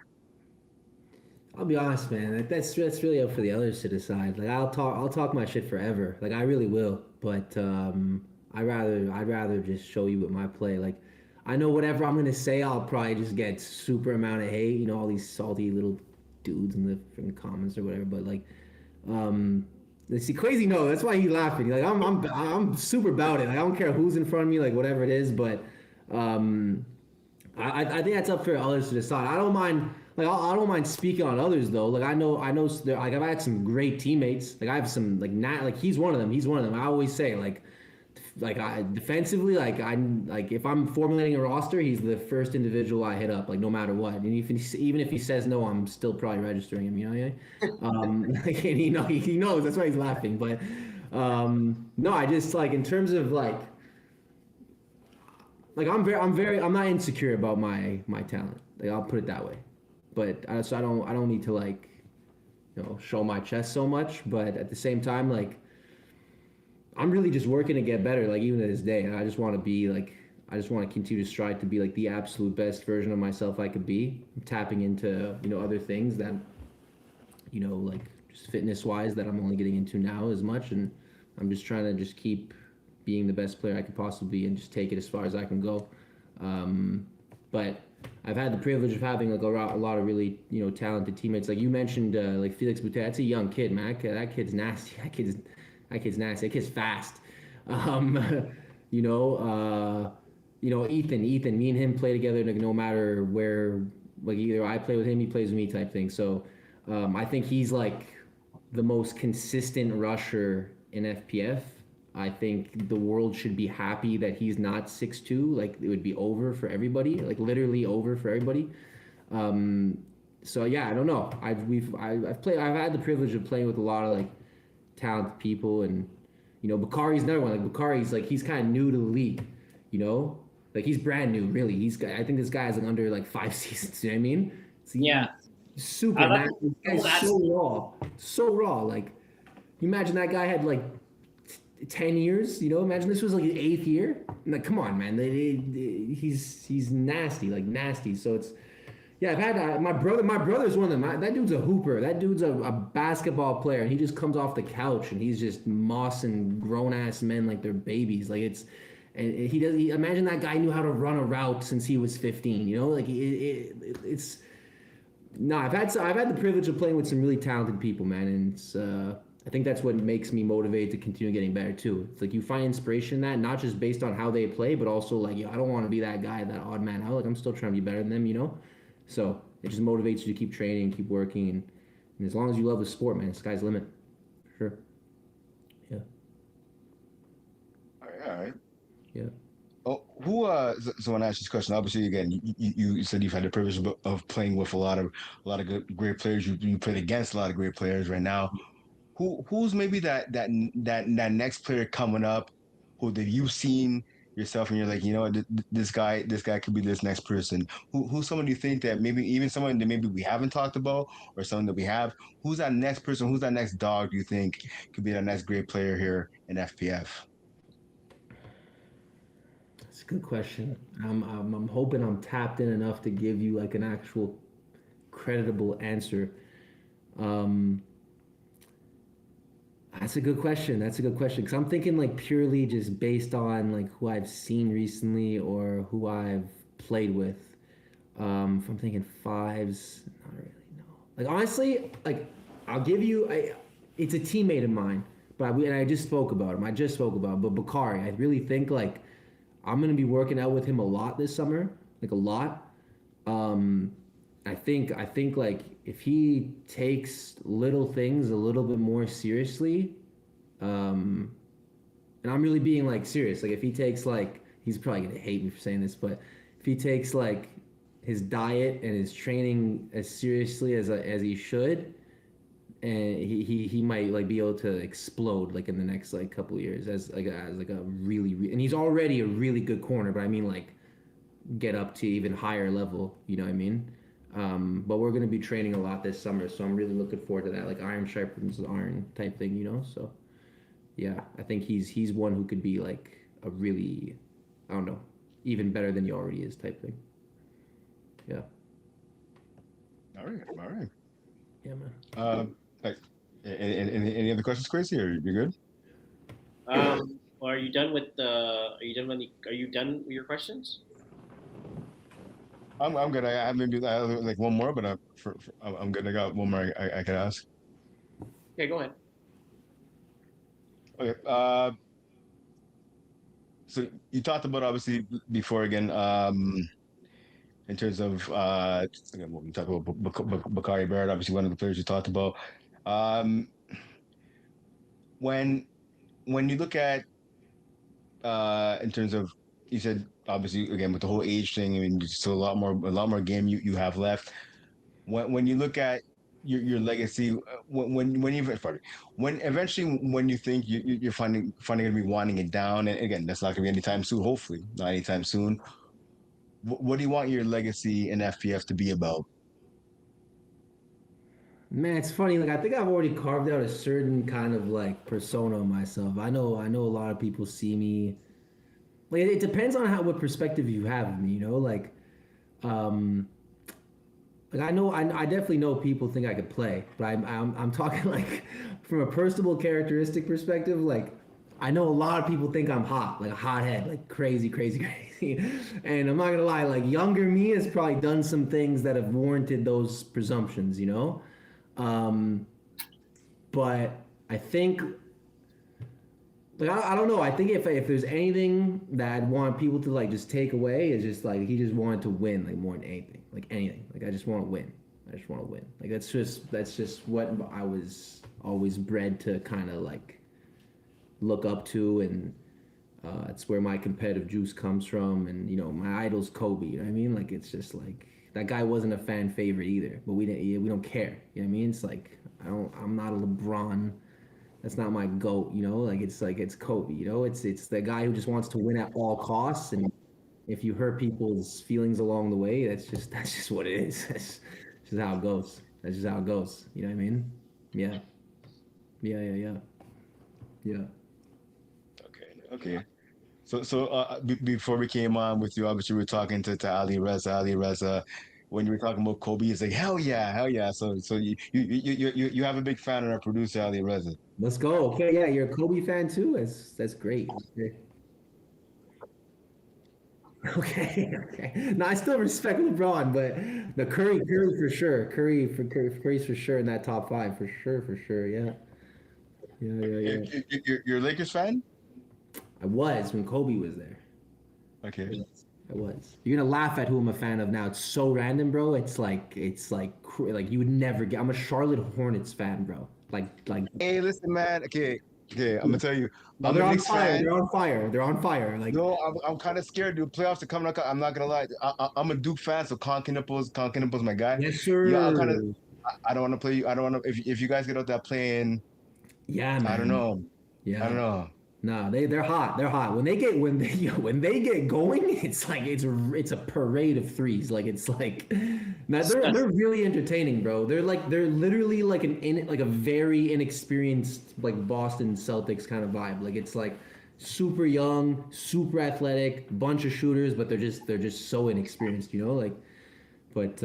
I'll be honest, man. Like, that's really up for the others to decide. Like I'll talk my shit forever. Like I really will. But I'd rather just show you with my play. Like I know whatever I'm gonna say, I'll probably just get super amount of hate. You know, all these salty little dudes in the freaking comments or whatever. But like, let's see, crazy. No, that's why he's laughing. Like I'm super about it. Like I don't care who's in front of me, like whatever it is. But um, I think that's up for others to decide. I don't mind. Like I don't mind speaking on others though. Like I know like I've had some great teammates. Like I have some like he's one of them. He's one of them. I always say like I defensively like if I'm formulating a roster, he's the first individual I hit up like no matter what. And even if he says no, I'm still probably registering him. You know, like, and he knows that's why he's laughing. But no, I just like in terms of like I'm not insecure about my talent. Like I'll put it that way. But so I don't need to like show my chest so much. But at the same time, like I'm really just working to get better. Like even to this day, and I just want to be like I just want to continue to strive to be like the absolute best version of myself I could be. I'm tapping into other things that like just fitness wise that I'm only getting into now as much, and I'm just trying to just keep being the best player I could possibly be and just take it as far as I can go. But I've had the privilege of having like a lot of really talented teammates. Like you mentioned, like Felix Boutte. That's a young kid, man. That kid's nasty. That kid's nasty. That kid's fast. You know, Ethan. Me and him play together. Like, no matter where, like either I play with him, he plays with me, type thing. So I think he's like the most consistent rusher in FPF. I think the world should be happy that he's not 6'2". Like it would be over for everybody, like literally over for everybody. So yeah, I don't know. I've had the privilege of playing with a lot of like talented people, and Bakari's another one. Like Bakari's like he's kind of new to the league, like he's brand new, really. I think this guy has like under like 5 seasons. You know what I mean? So, Yeah, super. Like this guy's so raw. Like you imagine that guy had like 10 years, imagine this was like his 8th year. Like, come on, man. He's nasty, like nasty. So it's, yeah, I've had my brother's one of them. That dude's a hooper. That dude's a basketball player. And he just comes off the couch and he's just mossing grown ass men like they're babies. Like and imagine that guy knew how to run a route since he was 15, like it's, no, I've had the privilege of playing with some really talented people, man. And it's, I think that's what makes me motivated to continue getting better too. It's like you find inspiration in that, not just based on how they play, but also like, I don't want to be that guy, that odd man out. Like I'm still trying to be better than them, So it just motivates you to keep training, keep working, and as long as you love the sport, man, sky's the limit. Sure. Yeah. All right. Yeah. Oh, so when I ask this question, obviously, again, you said you've had the privilege of playing with a lot of good, great players. You played against a lot of great players right now. Who's maybe that next player coming up who that you've seen yourself and you're like, you know what, this guy could be this next person. Who's someone you think that maybe even someone that maybe we haven't talked about or someone that we have? Who's that next person? Who's that next dog do you think could be that next great player here in FPF? That's a good question. I'm hoping I'm tapped in enough to give you like an actual creditable answer. Um, that's a good question. That's a good question because I'm thinking like purely just based on like who I've seen recently or who I've played with. If I'm thinking fives, not really. No. Like honestly, like I'll give you. It's a teammate of mine, but and I just spoke about him. I just spoke about him, but Bakari. I really think like I'm gonna be working out with him a lot this summer, like a lot. Um, I think like if he takes little things a little bit more seriously, um, and I'm really being like serious. Like if he takes like he's probably gonna hate me for saying this, but if he takes like his diet and his training as seriously as he should, and he might like be able to explode like in the next like couple of years as like a and he's already a really good corner, but I mean like get up to even higher level. You know what I mean? But we're gonna be training a lot this summer, so I'm really looking forward to that, like iron sharpens iron type thing, you know. So yeah, I think he's one who could be like a really, I don't know, even better than he already is type thing. Yeah. All right, all right. Yeah, man. Like, any other questions, Quaysie, or you good? Are you done with the? Are you done with your questions? I'm good. I have maybe like one more, but I'm good. I got one more I can ask. Okay, go ahead. Okay. So you talked about obviously before again, in terms of again, what we talked about Bakari Bird, obviously one of the players you talked about. Um, when when you look at in terms of you said obviously again with the whole age thing, I mean, there's still a lot more game you have left. When you look at your legacy, when you pardon, when eventually when you think you're finally gonna be winding it down, and again that's not gonna be anytime soon, hopefully not anytime soon. What do you want your legacy in FPF to be about? Man, it's funny. Like I think I've already carved out a certain kind of like persona of myself. I know a lot of people see me. Like it depends on how what perspective you have of me. You know, um, like I definitely know people think I could play, but I'm talking like from a personable characteristic perspective. Like I know a lot of people think I'm hot, like a hothead, like crazy, crazy, crazy. And I'm not gonna lie, like younger me has probably done some things that have warranted those presumptions. You know. Um, but I think like I don't know. I think if there's anything that I'd want people to like just take away is just like he just wanted to win like more than anything. Like anything. Like I just want to win. I just want to win. Like that's just what I was always bred to kind of like look up to, and it's where my competitive juice comes from, and you know my idol's Kobe. You know what I mean? Like it's just like that guy wasn't a fan favorite either, but we don't care. You know what I mean? It's like I'm not a LeBron. That's not my goat. You know, like it's Kobe. You know, it's the guy who just wants to win at all costs, and if you hurt people's feelings along the way, that's just what it is. That's just how it goes. That's just how it goes. You know what I mean? Yeah, yeah. Yeah. Okay. Before we came on with you, obviously we were talking to Ali Reza. When you were talking about Kobe, he's like, hell yeah. So you have a big fan of our producer Ali Reza. Let's go. Okay, yeah, you're a Kobe fan too. That's great. Okay. Okay. No, I still respect LeBron, but the Curry for sure. Curry's for sure in that top five for sure. Yeah, yeah. You're a Lakers fan? I was when Kobe was there. Okay. I was. You're gonna laugh at who I'm a fan of now. It's so random, bro. Like you would never get. I'm a Charlotte Hornets fan, bro. Like. Hey, listen, man. Okay. I'm gonna tell you, No, I'm a they're on Knicks fire. fan. They're on fire. They're on fire. Like. No, I'm kind of scared, dude. Playoffs are coming up. I'm not gonna lie. I'm a Duke fan, so Conkin Nipples, my guy. Yes, Yeah, I'll sir. kind of. I don't want to play you. I don't want to. If you guys get out there playing, Yeah, I don't man. know. I don't Yeah. know. No, they're hot. They're hot. When they get when they get going, it's like it's a parade of threes. Like it's like now they're really entertaining, bro. They're literally like like a very inexperienced like Boston Celtics kind of vibe. Like it's like super young, super athletic, bunch of shooters, but they're just so inexperienced, you know? Like but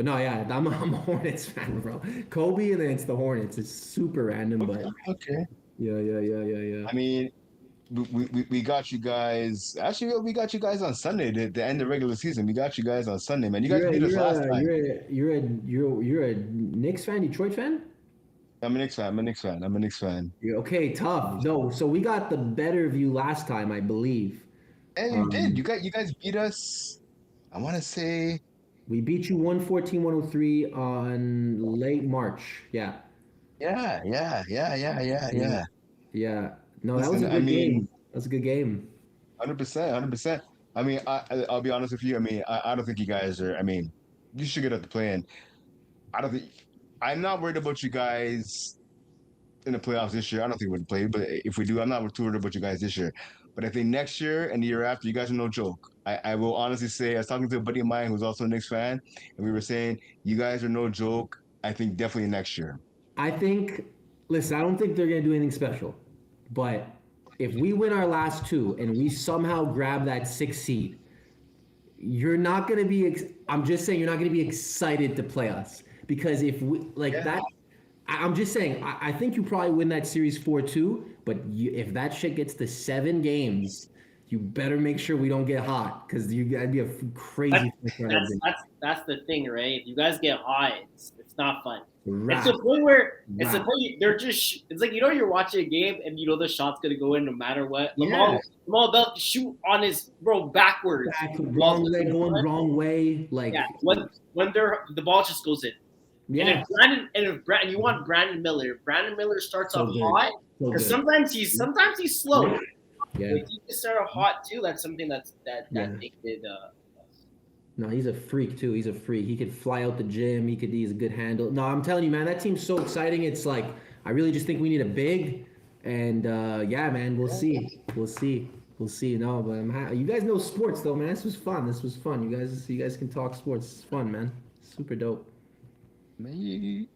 no, yeah, I'm a Hornets fan, bro. Kobe and then it's the Hornets. It's super random, but Okay. yeah. I mean, we got you guys. Actually, we got you guys on Sunday, the end of regular season. We got you guys on Sunday, man. You guys beat us last time. You're a Knicks fan, Detroit fan? I'm a Knicks fan. I'm a Knicks fan. I'm a Knicks fan. Okay, tough. No, so we got the better of you last time, I believe. And you did. You guys beat us. I want to say. We beat you 114-103 on late March. Yeah. Yeah. Yeah. No, that was Listen, a good game. That was a good game. 100%. I mean, I'll be honest with you. I mean, I don't think you guys are. I mean, you should get up to playing. I don't think. I'm not worried about you guys in the playoffs this year. I don't think we're going to play, but if we do, I'm not too worried about you guys this year. But I think next year and the year after, you guys are no joke. I will honestly say, I was talking to a buddy of mine who's also a Knicks fan, and we were saying, you guys are no joke. I think definitely next year. I think, listen, I don't think they're going to do anything special. But if we win our last two and we somehow grab that 6th seed, you're not going to be, I'm just saying, you're not going to be excited to play us. Because if we, that, I'm just saying, I think you probably win that series 4-2, but if that shit gets to 7 games, you better make sure we don't get hot because that'd be a crazy. That's the thing, right? If you guys get hot, it's not fun. Right. It's the point where they're just. It's like you're watching a game and the shot's gonna go in no matter what. Maule about to shoot on his backwards, wrong way, going wrong way. Like when the ball just goes in. Yeah. And if you want Brandon Miller. If Brandon Miller starts off hot, because sometimes he's slow. Yeah. If he can start off hot too, that's something that they did. No, he's a freak too. He's a freak. He could fly out the gym. He's a good handle. No, I'm telling you, man, that team's so exciting. It's like I really just think we need a big, and yeah, man, we'll see. No, but I'm happy. You guys know sports though, man. This was fun. You guys can talk sports. It's fun, man. Super dope. Man, you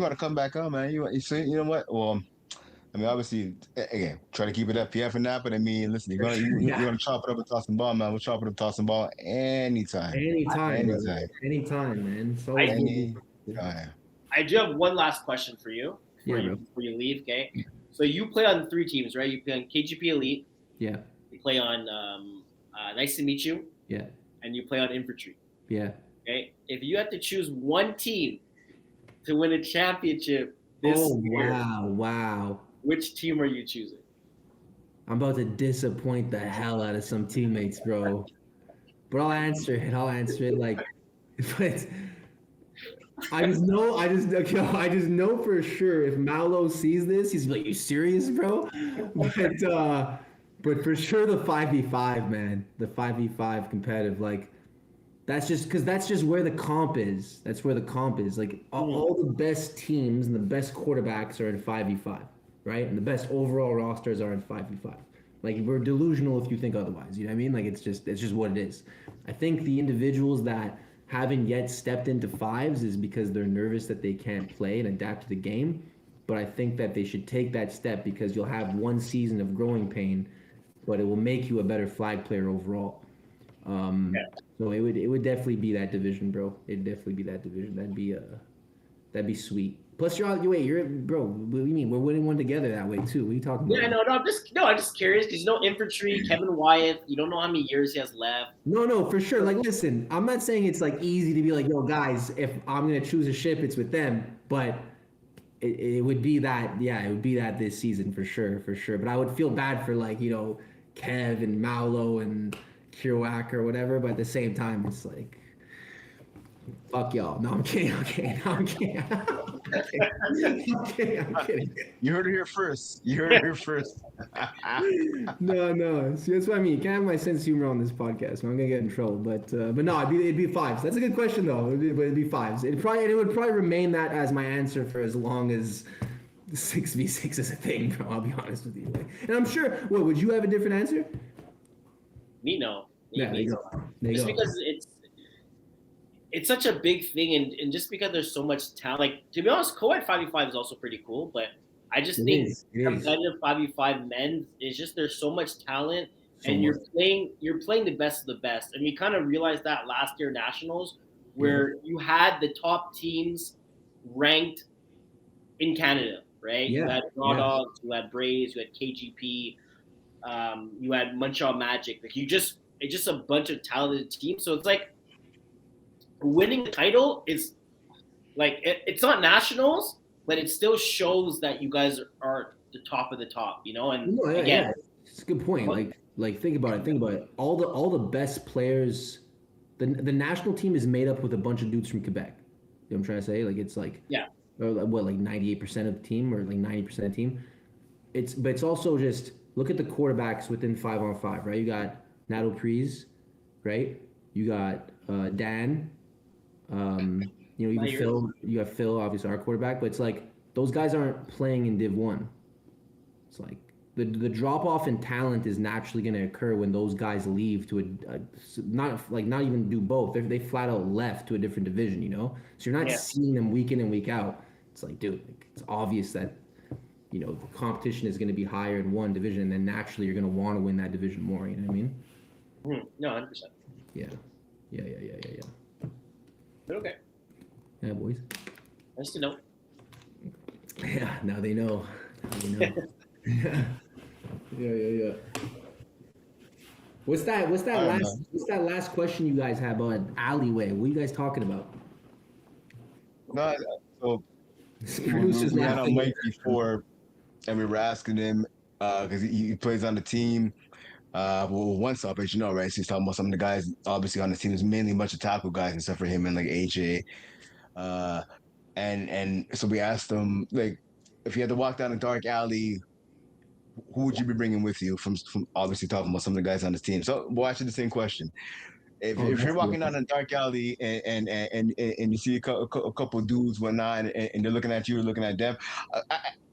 want to come back on, man? You know what? Well, I mean, obviously, again, try to keep it FPF and that, but I mean, listen, you want to chop it up and toss the ball, man. We'll chop it up, toss the ball anytime. Anytime, man. So anytime. I do have one last question for you before you leave, okay? So you play on 3 teams, right? You play on KGP Elite. Yeah. You play on Nice to Meet You. Yeah. And you play on Infantry. Yeah. Okay. If you had to choose one team to win a championship this year, wow. Which team are you choosing? I'm about to disappoint the hell out of some teammates, bro. But I'll answer it. Like, but I just know for sure if Maule sees this, he's like, "You serious, bro?" But for sure the 5v5, man, the 5v5 competitive, like. That's just where the comp is. That's where the comp is. Like all the best teams and the best quarterbacks are in 5v5, right? And the best overall rosters are in 5v5. Like we're delusional if you think otherwise. You know what I mean? Like it's just what it is. I think the individuals that haven't yet stepped into 5s is because they're nervous that they can't play and adapt to the game. But I think that they should take that step because you'll have one season of growing pain, but it will make you a better flag player overall. So it would definitely be that division, bro. It'd definitely be that division. That'd be sweet. Plus, you're bro. What do you mean? We're winning one together that way too. What are you talking about? Yeah, I'm just curious because Infantry, Kevin Wyatt. You don't know how many years he has left. No, for sure. Like, listen, I'm not saying it's like easy to be like, yo, guys, if I'm gonna choose a ship, it's with them. But it would be that, it would be that this season for sure. But I would feel bad for Kev and Maule and Kiroak or whatever, but at the same time, it's like, fuck y'all. No, I'm kidding. I'm kidding. You heard it here first. No. See, that's what I mean. You can't have my sense of humor on this podcast. I'm gonna get in trouble. But no, it'd be 5s. That's a good question though. It'd be 5s. It would probably remain that as my answer for as long as 6v6 is a thing, bro. I'll be honest with you. And I'm sure. What would you have a different answer? Me, no. Yeah, there you go. There you Just go. because it's such a big thing, and just because there's so much talent. Like, to be honest, co-ed 5v5 is also pretty cool, but I just It think is. It is. competitive 5v5 men is just there's so much talent, So and much. you're playing the best of the best, and we kind of realized that last year nationals, where you had the top teams ranked in Canada, right? You Yeah. had Raw Yeah. Dogs, you had Braves, you had KGP, you had Montreal Magic. Like it's just a bunch of talented teams. So it's like winning the title is like it's not nationals, but it still shows that you guys are the top of the top, you know. And No, yeah, again, yeah. It's a good point. Like think about it. Think about it. All the best players, the national team is made up with a bunch of dudes from Quebec. You know what I'm trying to say? Like it's like yeah, or what, like 98% of the team or like 90% of the team. But it's also just look at the quarterbacks within 5-on-5, right? You got Nato Priest, right? You got Dan. Even Phil. You got Phil, obviously our quarterback. But it's like those guys aren't playing in Div 1. It's like the drop off in talent is naturally going to occur when those guys leave to not even do both. They flat out left to a different division, you know. So you're not seeing them week in and week out. It's like, dude, it's obvious that the competition is going to be higher in one division, and then naturally you're going to want to win that division more. You know what I mean? No, 100%. Yeah. But okay. Yeah, boys. Nice to know. Yeah, now they know. Yeah. What's that last question you guys have on alleyway? What are you guys talking about? No, so Producer's we had on laughing. Mike before, and we were asking him because he plays on the team. One stop, as you know, right? So he's talking about some of the guys obviously on the team. There's mainly a bunch of tackle guys and stuff for him and like AJ. And so we asked him like, if you had to walk down a dark alley, who would you be bringing with you? From obviously talking about some of the guys on the team. So we'll ask you the same question. If you're walking down a dark alley and you see a couple dudes whatnot and they're looking at you, looking at them,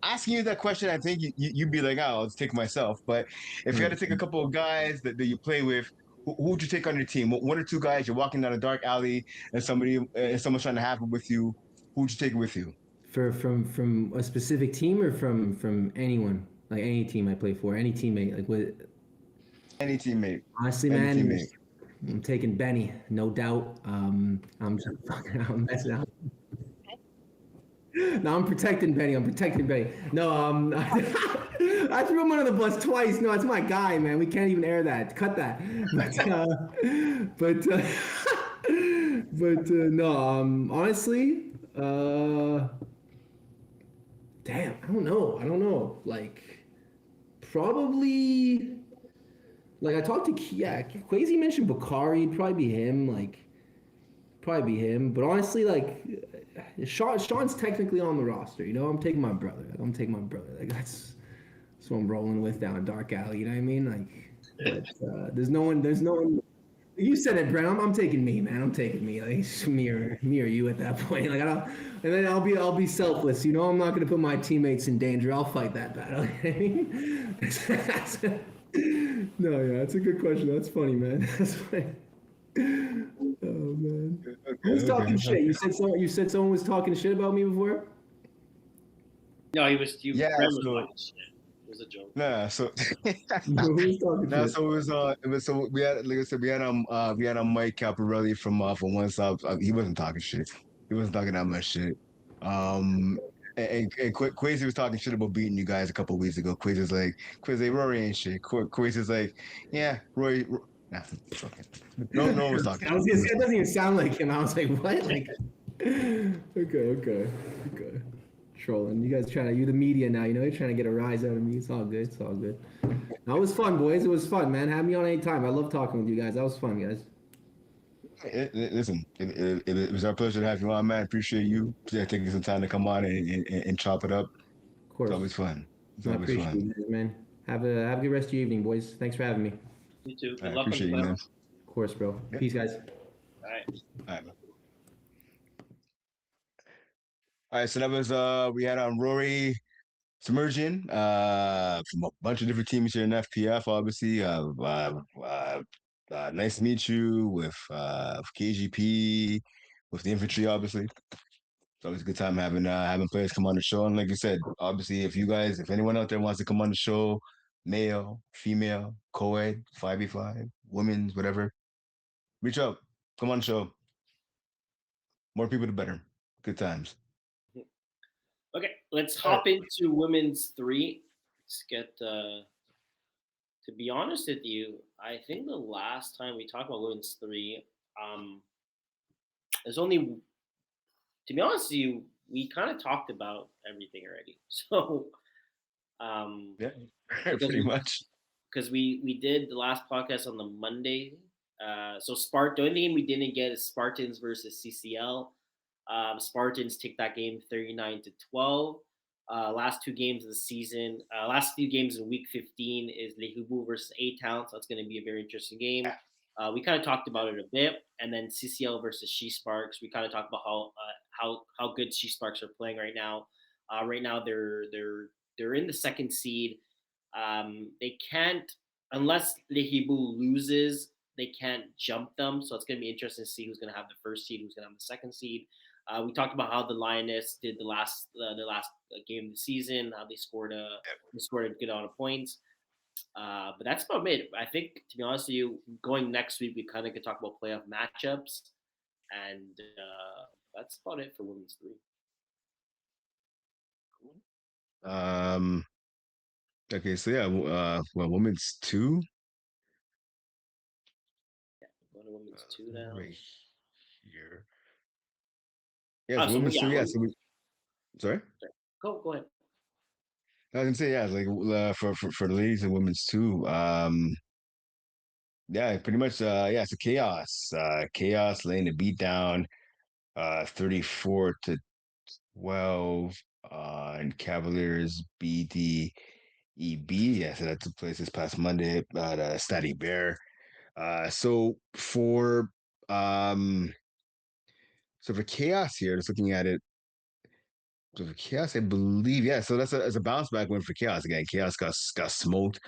asking you that question, I think you'd be like, oh, let's take myself. But if you had to take a couple of guys that you play with, who would you take on your team? One or two guys, you're walking down a dark alley and someone's trying to have it with you. Who would you take with you? From a specific team or from anyone, like any team I play for, any teammate, like with Any teammate. honestly, Any man. teammate. I'm taking Benny, no doubt. I'm just fucking out, messing out. No, I'm protecting Benny. No, I threw him under the bus twice. No, it's my guy, man. We can't even air that. Cut that. But no. Honestly, damn. I don't know. Like, probably. Like I talked to Quaysie mentioned Bakari, it'd probably be him, But honestly, like Sean's technically on the roster, you know. I'm taking my brother. Like that's what I'm rolling with down a dark alley, you know what I mean? Like but there's no one you said it, Brent. I'm taking me, man. I'm taking me. Like me or you at that point. Like and then I'll be selfless. You know, I'm not gonna put my teammates in danger. I'll fight that battle. No, yeah, that's a good question. That's funny, man. That's funny. Oh man. Who's talking shit? You said someone was talking shit about me before? No, he was. Yeah, Brent was so- talking shit. It was a joke. Nah, so Who's talking no, shit? so it was so we had, like I said, we had Mike Caparelli from One Stop. He wasn't talking shit. He wasn't talking that much shit. And Quaysie was talking shit about beating you guys a couple of weeks ago. Quaysie's like, Rory ain't shit. Quaysie's like, yeah, Rory. Nah, fuck it. No one was talking. I was gonna say, it doesn't even sound like him. I was like, what? Like, okay. Trolling. You guys you the media now, you know, you're trying to get a rise out of me. It's all good. That was fun, boys. It was fun, man. Have me on any time. I love talking with you guys. That was fun, guys. Listen, it was our pleasure to have you on, man. Appreciate you taking some time to come on and chop it up. Of course. It's always fun. I appreciate you guys, man. Have a good rest of your evening, boys. Thanks for having me. You too. I Good luck appreciate you, man. Of course, bro. Yep. Peace, guys. All right. All right, man. All right, so that was we had Rory Semerjian, from a bunch of different teams here in FPF, obviously. Nice to meet you with KGP, with the infantry, obviously. It's always a good time having players come on the show. And like you said, obviously, if anyone out there wants to come on the show, male, female, co-ed, 5v5, women's, whatever, reach out, come on the show. More people, the better. Good times. Okay, let's All right. hop into women's three. Let's get. To be honest with you, I think the last time we talked about women's three, there's only. To be honest with you, we kind of talked about everything already. So, Yeah, because pretty much. we did the last podcast on the Monday. The only game we didn't get is Spartans versus CCL. Spartans take that game 39-12. Last two games of the season, last few games in week 15 is Lehubu versus A Town, so that's going to be a very interesting game. We kind of talked about it a bit, and then CCL versus She Sparks. We kind of talked about how good She Sparks are playing right now. Right now they're in the second seed. They can't, unless Lehibu loses, they can't jump them. So it's going to be interesting to see who's going to have the first seed, who's going to have the second seed. We talked about how the Lioness did the last game of the season, how they scored a good amount of points. But that's about it. I think, to be honest with you, going next week, we kind of could talk about playoff matchups, and that's about it for women's three. Okay, so yeah, women's two. Yeah, going to women's two now. Right here. Yeah, so women's two. Yeah, so sorry. Go ahead. I was gonna say yeah, like for the ladies and women's too. Yeah, pretty much. Yeah, it's a chaos. Chaos laying the beat down. 34-12. And Cavaliers beat the EB. Yeah, so that took place this past Monday at Stady Bear. So for um, so for chaos here, just looking at it. So for chaos, I believe, yeah. So that's a bounce back win for chaos again. Chaos got smoked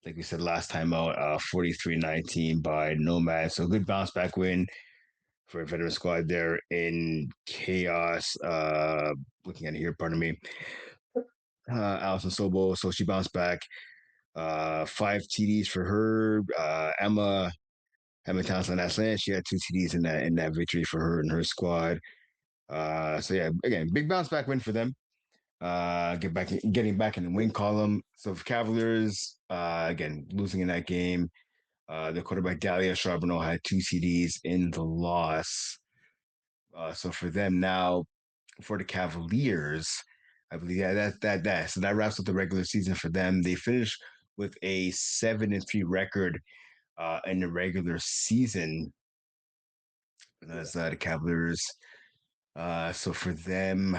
like we said last time out, 43-19 by Nomad. So good bounce back win for a veteran squad there in chaos. Looking at it here, pardon me. Allison Sobo, so she bounced back. 5 TDs for her. Emma Townsend Aslan, she had 2 TDs in that victory for her and her squad. So yeah, again, big bounce back win for them. Getting back in the win column. So for Cavaliers, again, losing in that game. The quarterback Dalia Charbonneau had 2 TDs in the loss. So for them now, for the Cavaliers, I believe that. So that wraps up the regular season for them. They finished with a 7-3 record in the regular season. That's the Cavaliers. So for them,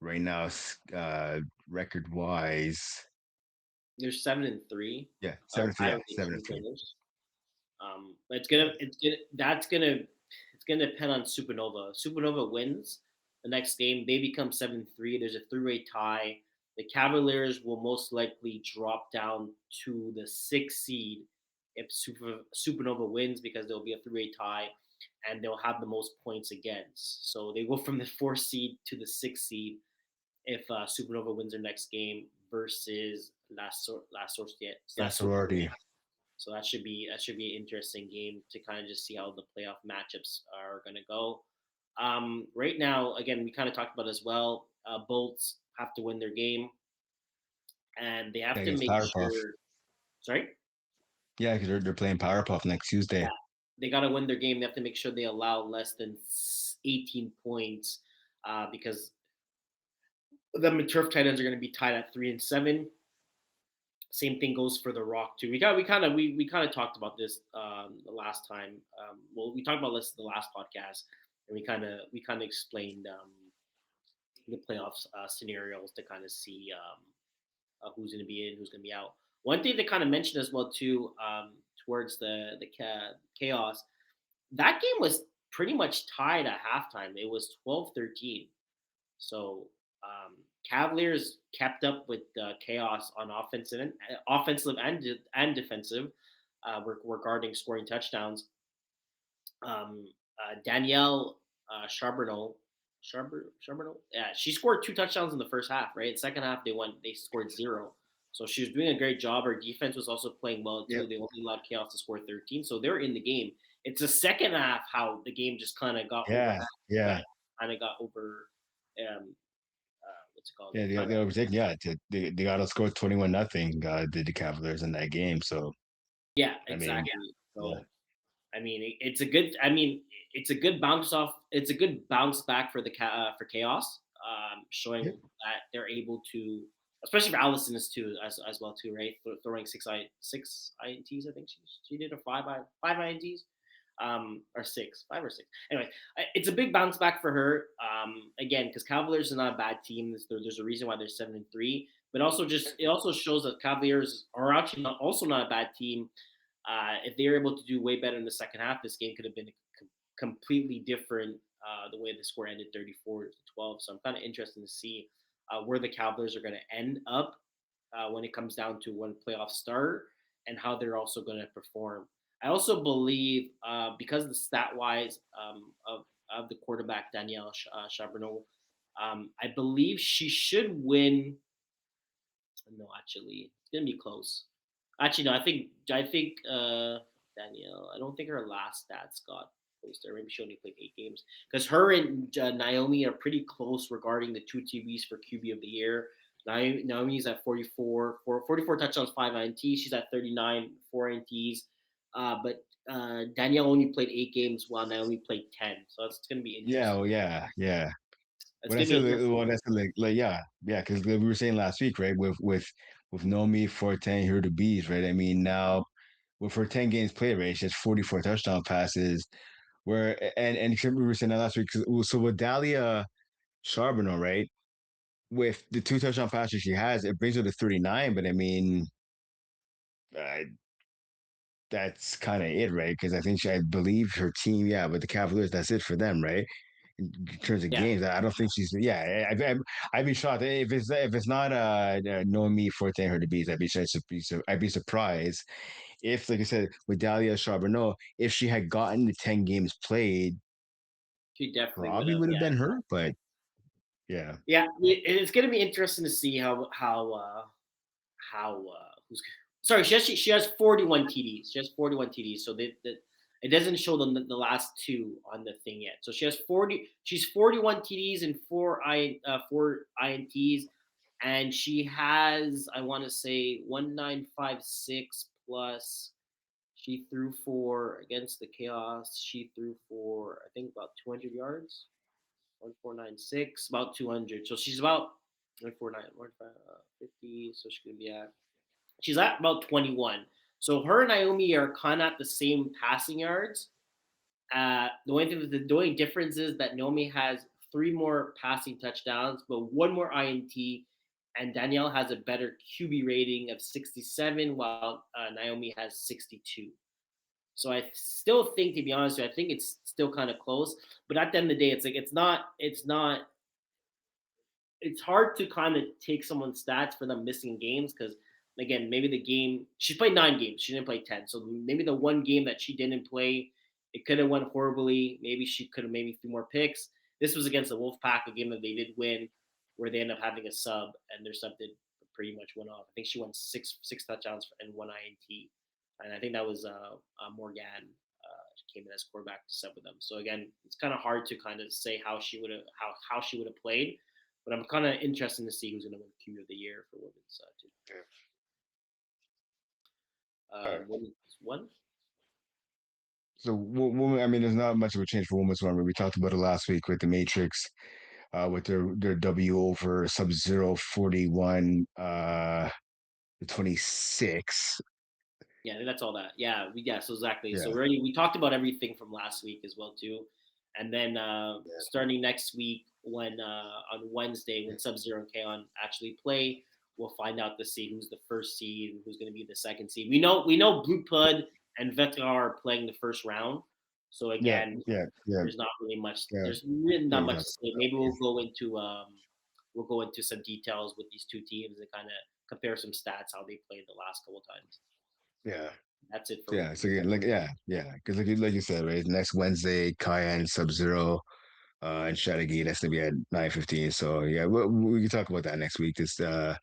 right now, record wise, They're 7-3. yeah, 7-3, yeah, 7-3. But it's gonna depend on Supernova. Supernova wins the next game, they become 7-3. There's a three-way tie. The Cavaliers will most likely drop down to the 6th seed if Supernova wins, because there'll be a three-way tie, and they'll have the most points against. So they go from the 4th seed to the 6th seed if Supernova wins their next game versus La Sorority. So that should be an interesting game to kind of just see how the playoff matchups are going to go. Right now, again, we kind of talked about as well. Bolts have to win their game, and they have to make sure. Sorry. Yeah, because they're playing Powerpuff next Tuesday. Yeah, they got to win their game. They have to make sure they allow less than 18 points, because the Turf Titans are going to be tied at 3-7. Same thing goes for the Rock too. We kind of talked about this the last time. We talked about this the last podcast, and we kind of explained the playoffs scenarios to kind of see who's going to be in, who's going to be out. One thing they kind of mentioned as well too, towards the chaos, that game was pretty much tied at halftime. It was 12-13. So Cavaliers kept up with chaos on offensive and defensive, regarding scoring touchdowns. Danielle Charbonneau, yeah, she scored 2 touchdowns in the first half. Right, second half they scored zero. So she was doing a great job. Her defense was also playing well too. Yep. They only allowed chaos to score 13, so they're in the game. It's the second half how the game just kind of got over, Yeah. Yeah. kind of got over. What's it called? Yeah. Like kind They of overtaken. Yeah. They got to score 21-0. Did the Cavaliers in that game? So yeah, I mean, exactly. yeah. So I mean, it's a good. I mean, it's a good bounce off. It's a good bounce back for for chaos, showing Yep. that they're able to, especially for Allison is too as well too, right? Throwing six ints. I think she did, or five ints, or five or six. Anyway, it's a big bounce back for her. Again, because Cavaliers are not a bad team. There's a reason why they're 7-3. But also just it also shows that Cavaliers are actually not a bad team. If they were able to do way better in the second half, this game could have been completely different. The way the score ended, 34-12. So I'm kind of interested to see where the Cavaliers are going to end up when it comes down to when playoffs start, and how they're also going to perform. I also believe because the stat wise of the quarterback Danielle Charbonneau, I believe she should win. No, actually, it's gonna be close. Actually, no, I think Danielle. I don't think her last stats got posted. Maybe she only played 8 games, because her and Naomi are pretty close regarding the two TVs for QB of the year. Naomi's at 44 touchdowns, 5 INTs. She's at 39, 4 INTs. But Danielle only played 8 games, while Naomi played 10. So it's gonna be Yeah. interesting. Oh, yeah. Yeah. It's When I gonna be said interesting. well, that's like yeah, yeah, because we were saying last week, right? With Nomi, Forte, here the bees, right? I mean, now with her 10 games played, right? She has 44 touchdown passes. Where and we were saying that last week. So with Dahlia Charbonneau, right? With the 2 touchdown passes she has, it brings her to 39. But I mean, uh, that's kind of it, right? Because I believe her team, yeah, but the Cavaliers, that's it for them, right? In terms of Yeah. games, I don't think she's. Yeah, I'd be shocked if it's not knowing me for her to beat. I'd be surprised if, like I said, with Dahlia Charbonneau, if she had gotten the 10 games played, She definitely would probably have. would have Yeah. been her. But yeah, Yeah, it's going to be interesting to see who's sorry. She has 41 TDs. She has 41 TDs. So it doesn't show the last two on the thing yet. So she has 40. She's 41 TDs and four INTs, and she has, I want to say, 1956 plus. She threw for against the Chaos. She threw for, I think, about 200 yards. 1496, about 200. So she's about 149, 50. So she's gonna be at. She's at about 21. So her and Naomi are kind of at the same passing yards. The only difference is that Naomi has 3 more passing touchdowns, but 1 more INT, and Danielle has a better QB rating of 67, while Naomi has 62. So I still think, to be honest with you, I think it's still kind of close. But at the end of the day, it's like it's hard to kind of take someone's stats for them missing games, because again, maybe the game she played 9 games, she didn't play 10. So maybe the one game that she didn't play, it could have went horribly. Maybe she could have maybe 3 more picks. This was against the Wolfpack, a game that they did win, where they ended up having a sub, and their sub did pretty much went off. I think she won six touchdowns and 1 INT, and I think that was Morgan came in as quarterback to sub with them. So again, it's kind of hard to kind of say how she would have how she would have played, but I'm kind of interested to see who's going to win QB of the year for women's team. all right. Women's one. So woman, I mean, there's not much of a change for women's one. We talked about it last week with the Matrix, with their W over Sub Zero 41 to 26. Yeah, I think that's all that. Yeah, so exactly. Yeah. So we talked about everything from last week as well too, and then starting next week, when on Wednesday, when Sub Zero and K-On actually play, we'll find out to see who's the first seed and who's going to be the second seed. We know Blue Pud and Veteran are playing the first round. So Yeah, again, yeah, yeah, there's not really much. yeah, There's really yeah. not You much have to say. Maybe we'll go into we'll go into some details with these two teams and kind of compare some stats how they played the last couple times. Yeah. That's it for Yeah. So again, like yeah. Because like you said, right? Next Wednesday, Cayenne, Sub Zero, and Strategy. That's gonna be at 9:15. So yeah, we can talk about that next week. Just 'cause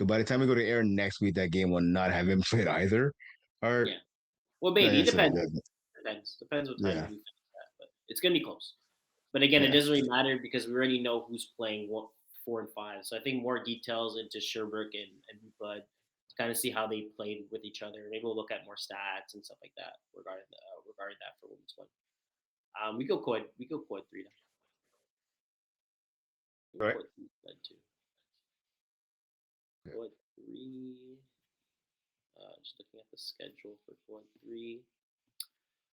by the time we go to air next week, that game will not have been played either. Or Yeah. Well, yeah, maybe it yeah, so depends. that, Depends what time yeah, we finish that, but it's gonna be close. But again, it yeah. doesn't really matter because we already know who's playing what 4 and 5. So I think more details into Sherbrooke and Bud to kind of see how they played with each other. Maybe we'll look at more stats and stuff like that regarding that for women's one. We go quad three now. We go Right. quad three Bud two. Yeah. Quad three. Just looking at the schedule for quad three.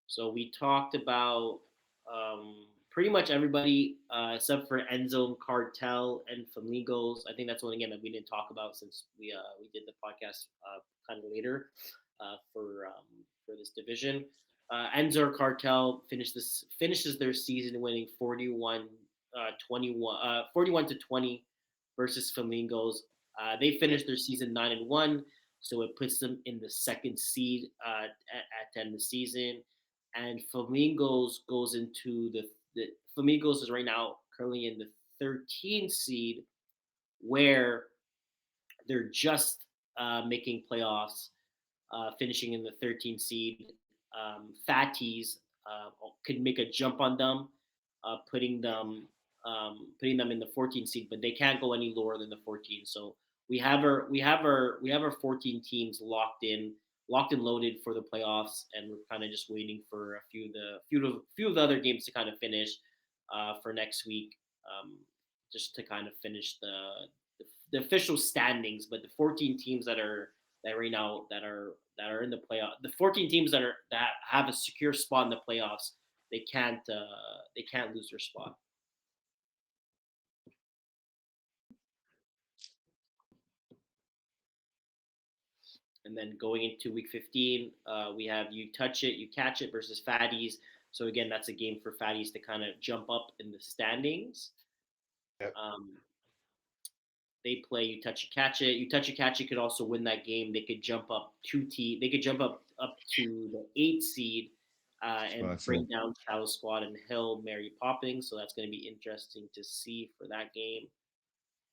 So we talked about pretty much everybody except for Enzo, Cartel, and Flamingos. I think that's one again that we didn't talk about since we did the podcast kind of later for this division. Enzo Cartel finishes their season winning 41 to 20 versus Flamingos. They finished their season 9-1, so it puts them in the second seed at the end of the season. And Flamingos goes into the Flamingos is right now currently in the 13th seed, where they're just making playoffs, finishing in the 13th seed. Fatties could make a jump on them, putting them in the 14th seed, but they can't go any lower than the 14th. So we have our 14 teams locked and loaded for the playoffs, and we're kind of just waiting for a few of the other games to kind of finish for next week, just to kind of finish the official standings. But the 14 teams that right now that are in the playoff, the 14 teams that have a secure spot in the playoffs, they can't lose their spot. And then going into week 15, we have You Touch It, You Catch It versus Fatties. So again, that's a game for Fatties to kind of jump up in the standings. Yep. They play You Touch It, Catch It. You Touch It, Catch It could also win that game. They could jump up They could jump up to the 8th seed and Sponsor. bring down Shadow Squad and Hill Mary Popping. So that's going to be interesting to see for that game.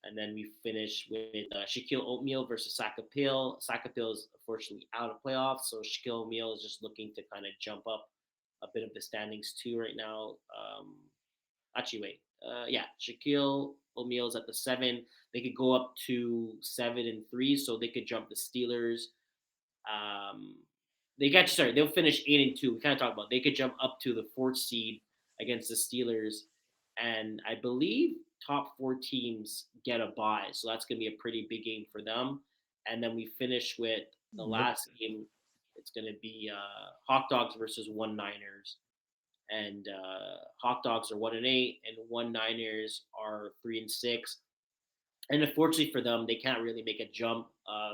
And then we finish with Shaquille Oatmeal versus Sakapil. Sakapil is unfortunately out of playoffs, so Shaquille Oatmeal is just looking to kind of jump up a bit of the standings too right now. Actually, wait. Yeah, Shaquille O'Neal is at the 7. They could go up to 7-3, so they could jump the Steelers. They'll finish 8-2. We kind of talked about they could jump up to the 4th seed against the Steelers, and I believe top 4 teams get a bye, so that's going to be a pretty big game for them. And then we finish with the last game. It's going to be Hawk Dogs versus One Niners, and Hawk Dogs are 1-8, and One Niners are 3-6. And unfortunately for them, they can't really make a jump.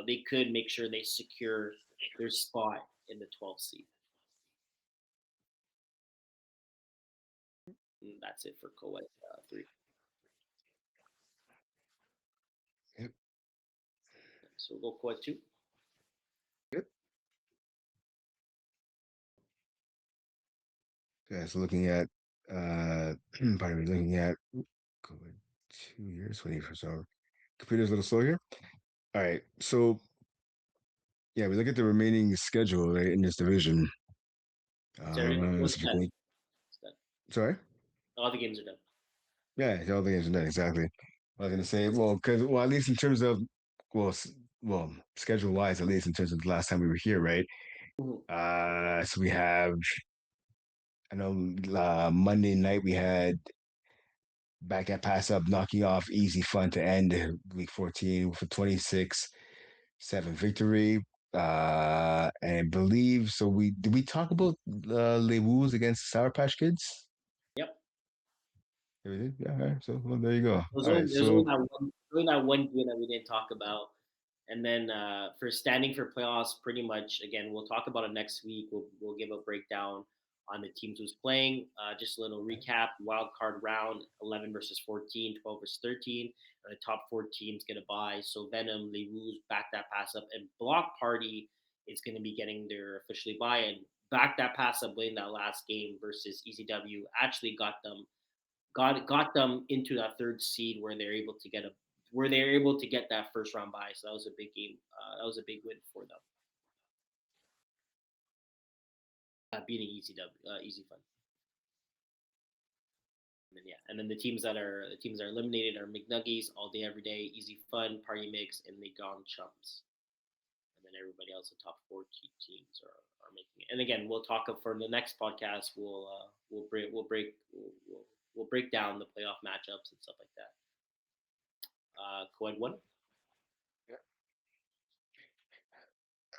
They could make sure they secure their spot in the 12th seed. And that's it for co-ed 3. Yep. So we'll go co-ed 2. Yep. Yeah. So looking at pardon me, looking at COVID 2 years, waiting for so computer's a little slow here. All right. So yeah, we look at the remaining schedule right, in this division. What's that? Specifically, sorry. All the games are done. Yeah, all the games are done exactly. I was gonna say, well, because at least in terms of well, schedule wise, at least in terms of the last time we were here, right? Mhm. So we have, I know, Monday night we had back at pass up, knocking off easy fun to end week 14 for 26-7 victory. And believe so. We talk about Les Woos against Sour Patch Kids? Yep. Yeah, we did. Yeah. All right. So well, there you go. There's All only, right. there's So only that one game that we didn't talk about. And then for standing for playoffs, pretty much again, we'll talk about it next week. We'll give a breakdown on the teams who's playing. Just a little recap: wild card round, 11 versus 14, 12 versus 13. And the top four teams get a bye. So Venom, they lose, back that pass up, and Block Party is going to be getting their officially bye. And back that pass up winning that last game versus ECW actually got them into that third seed where they're able to get that first round bye. So that was a big game. That was a big win for them. Beating ECW, Easy Fun. And then the teams that are eliminated are McNuggies, All Day Every Day, Easy Fun, Party Mix, and the Gone Chumps. And then everybody else, the top four teams are making it. And again, we'll talk for the next podcast. We'll break down the playoff matchups and stuff like that. Code 1. Yeah.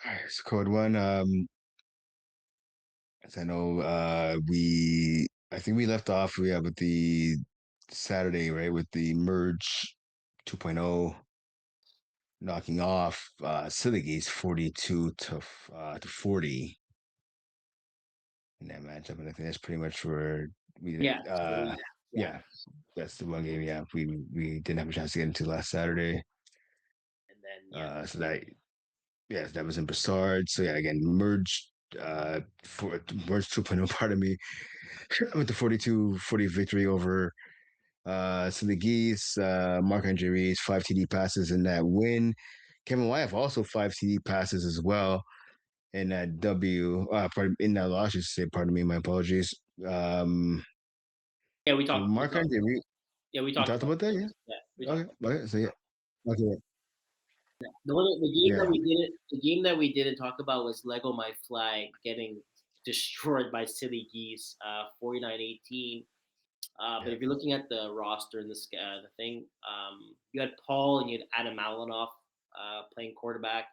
All right, so Code 1. As I know, I think we left off with the Saturday, right, with the merge 2.0 knocking off Silly Geese 42 to 40 in that matchup, and I think that's pretty much where we did. Yeah, that's the one game. Yeah, we didn't have a chance to get into last Saturday, and then so that was in Broussard. So yeah, again, merge merge 2.0. Pardon me, with the 42-40 victory over Silly Geese. Marc-Andre Rees 5 TD passes in that win. Kevin Wyeth also 5 TD passes as well in that W. In that loss, I should say. Pardon me, my apologies. we talked. Marc-Andre Rees. Yeah, we talked about that. Yeah. We okay. Okay. So yeah. Okay. The game that we didn't talk about was Lego My Flag getting destroyed by Silly Geese, 49-18. But if you're looking at the roster and the thing, you had Paul and you had Adam Malinoff playing quarterback.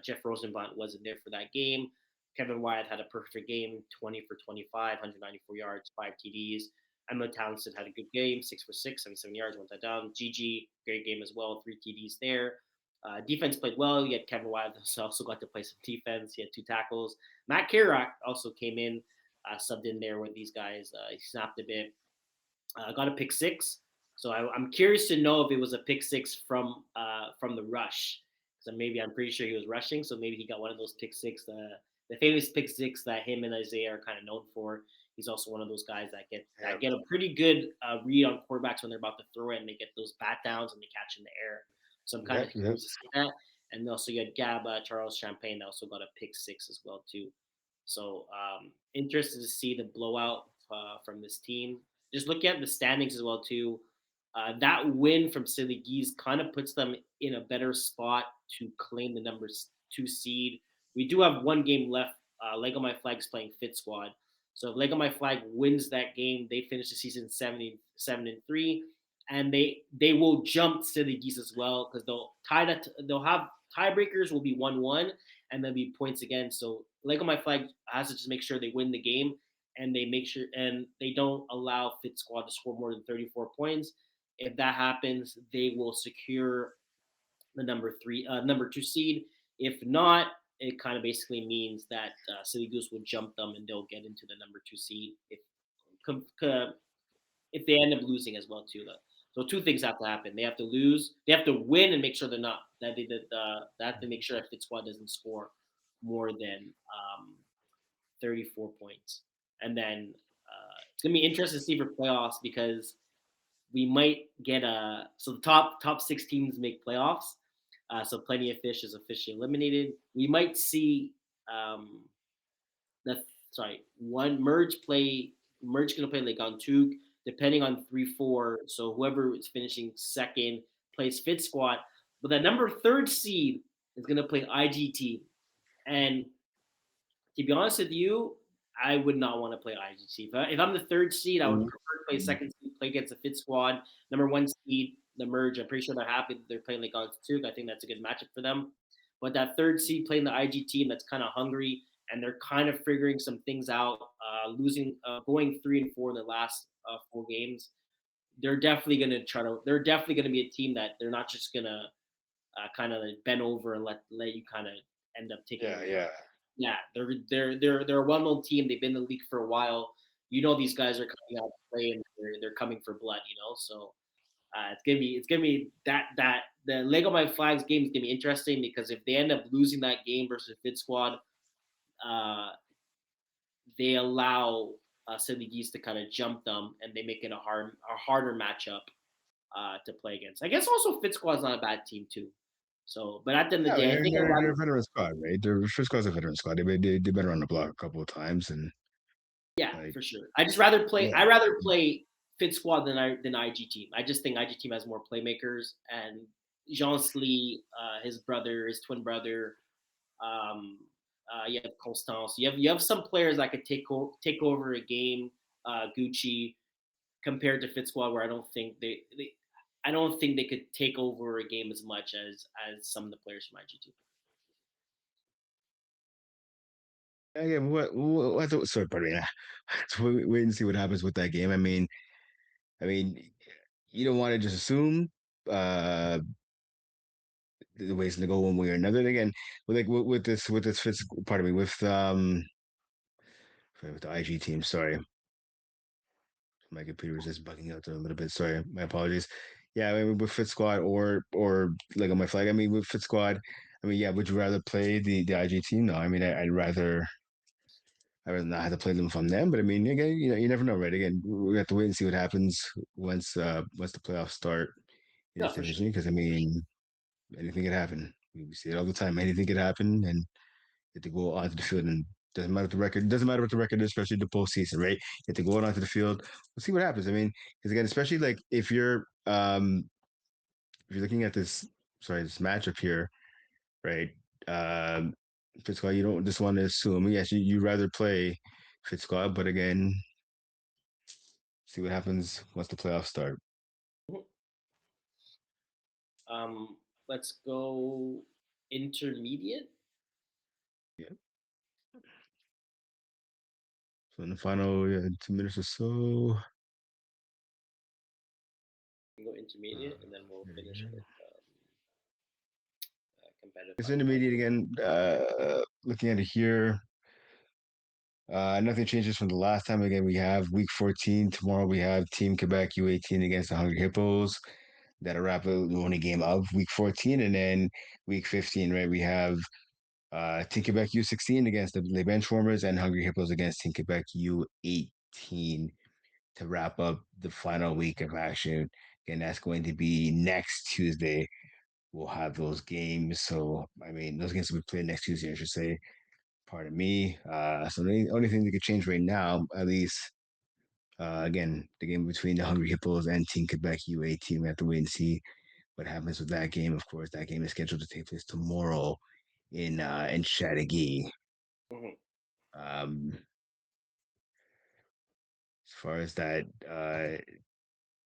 Jeff Rosenblatt wasn't there for that game. Kevin Wyeth had a perfect game, 20 for 25, 194 yards, 5 TDs. Emma Townsend had a good game, 6 for 6, 77 yards, 1 touchdown. Gigi, great game as well, 3 TDs there. Defense played well. You had Kevin Wyeth also got to play some defense. He had 2 tackles. Matt Kerouac also came in, subbed in there with these guys. He snapped a bit. Got a pick 6. So I'm curious to know if it was a pick 6 from the rush. So maybe I'm pretty sure he was rushing. So maybe he got one of those pick 6, the famous pick 6 that him and Isaiah are kind of known for. He's also one of those guys that get a pretty good read on quarterbacks when they're about to throw it and they get those bat downs and they catch in the air. So I'm kind of curious to see that. And also you had Charles Champagne that also got a pick 6 as well too. So interested to see the blowout from this team. Just look at the standings as well too. That win from Silly Geese kind of puts them in a better spot to claim the number 2 seed. We do have one game left. Lego My Flag is playing Fit Squad. So if Lego My Flag wins that game, they finish the season 7-3, and they will jump Silly Geese as well because they'll have tiebreakers will be 1-1 and there'll be points again. So Lego My Flag has to just make sure they win the game and they make sure and they don't allow Fit Squad to score more than 34 points. If that happens, they will secure the number 2 seed. If not, it kind of basically means that Silly Goose will jump them and they'll get into the number 2 seed if they end up losing as well too. So 2 things have to happen. They have to lose. They have to win and make sure they're not that they have to make sure that Fit Squad doesn't score more than 34 points. And then it's gonna be interesting to see for playoffs because we might get so the top 6 teams make playoffs. So Plenty of Fish is officially eliminated. We might see one Merge gonna play Legontuk, depending on 3-4. So whoever is finishing second plays Fit Squad. But the number 3rd seed is gonna play IGT. And to be honest with you, I would not want to play IGT. If I'm the 3rd seed, I would prefer to play 2nd seed, play against a Fit Squad. Number 1 seed, the Merge. I'm pretty sure they're happy that they're playing Legontuk. I think that's a good matchup for them. But that 3rd seed playing the IG team that's kind of hungry and they're kind of figuring some things out, going 3-4 in the last 4 games. They're definitely going to be a team that they're not just going to kind of bend over and let you kind of end up taking. Yeah. Yeah, they're a well-known team. They've been in the league for a while. You know, these guys are coming out to play and they're coming for blood. You know, so it's gonna be that the Lego My Flags game is gonna be interesting because if they end up losing that game versus Fit Squad, uh, they allow Silly Geese to kind of jump them and they make it a harder matchup to play against. I guess also Fit Squad's not a bad team too. So, but at the end of Yeah, the day, I think they're a veteran squad, right? Their first squad's a veteran squad. They've been around the block a couple of times, and yeah, like for sure. I just rather play. yeah, I rather play Fit Squad than IG Team. I just think IG Team has more playmakers and Jean Slee, his twin brother. You have Constance. You have some players that could take over a game. Gucci compared to Fit Squad, where I don't think they could take over a game as much as some of the players from IG2. again, sorry, pardon me. Let's wait and see what happens with that game. I mean, you don't want to just assume the ways to go one way or another. Again, with this fits, pardon me, with the IG team. Sorry, my computer was just bugging out there a little bit. Sorry, my apologies. Yeah, I mean, with Fit Squad or like on my flag. I mean, with Fit Squad. I mean, yeah. Would you rather play the IG team? No, I mean, I'd rather not have to play them from them. But I mean, again, you never know, right? Again, we have to wait and see what happens once the playoffs start in Yeah, this for sure. division. Because I mean, anything could happen. We see it all the time. Anything could happen, and you have to go onto the field. And doesn't matter what the record. Doesn't matter what the record is, especially the postseason, right? You have to go out onto the field. We'll see what happens. I mean, because again, especially like if you're looking at this matchup here, right? Um, Fit squad, you don't just want to assume. Yes, you rather play Fit squad, but again, see what happens once the playoffs start. Um, let's go intermediate. Yeah. So in the final 2 minutes or so, We can go intermediate, and then we'll there finish you go. with competitive It's final five. intermediate again. Looking at it here, nothing changes from the last time. Again, we have week 14 tomorrow. We have Team Quebec U18 against the Hungry Hippos. That'll wrap up the only game of week 14, and then week 15, right? We have Team Quebec U16 against the Les Benchwarmers and Hungry Hippos against Team Quebec U18 to wrap up the final week of action. And that's going to be next Tuesday. We'll have those games. So, I mean, those games will be played next Tuesday, I should say. Pardon me. So the only thing that could change right now, at least, again, the game between the Hungry Hippos and Team Quebec U18. We have to wait and see what happens with that game. Of course, that game is scheduled to take place tomorrow in Chateauguay. Mhm. Um, as far as that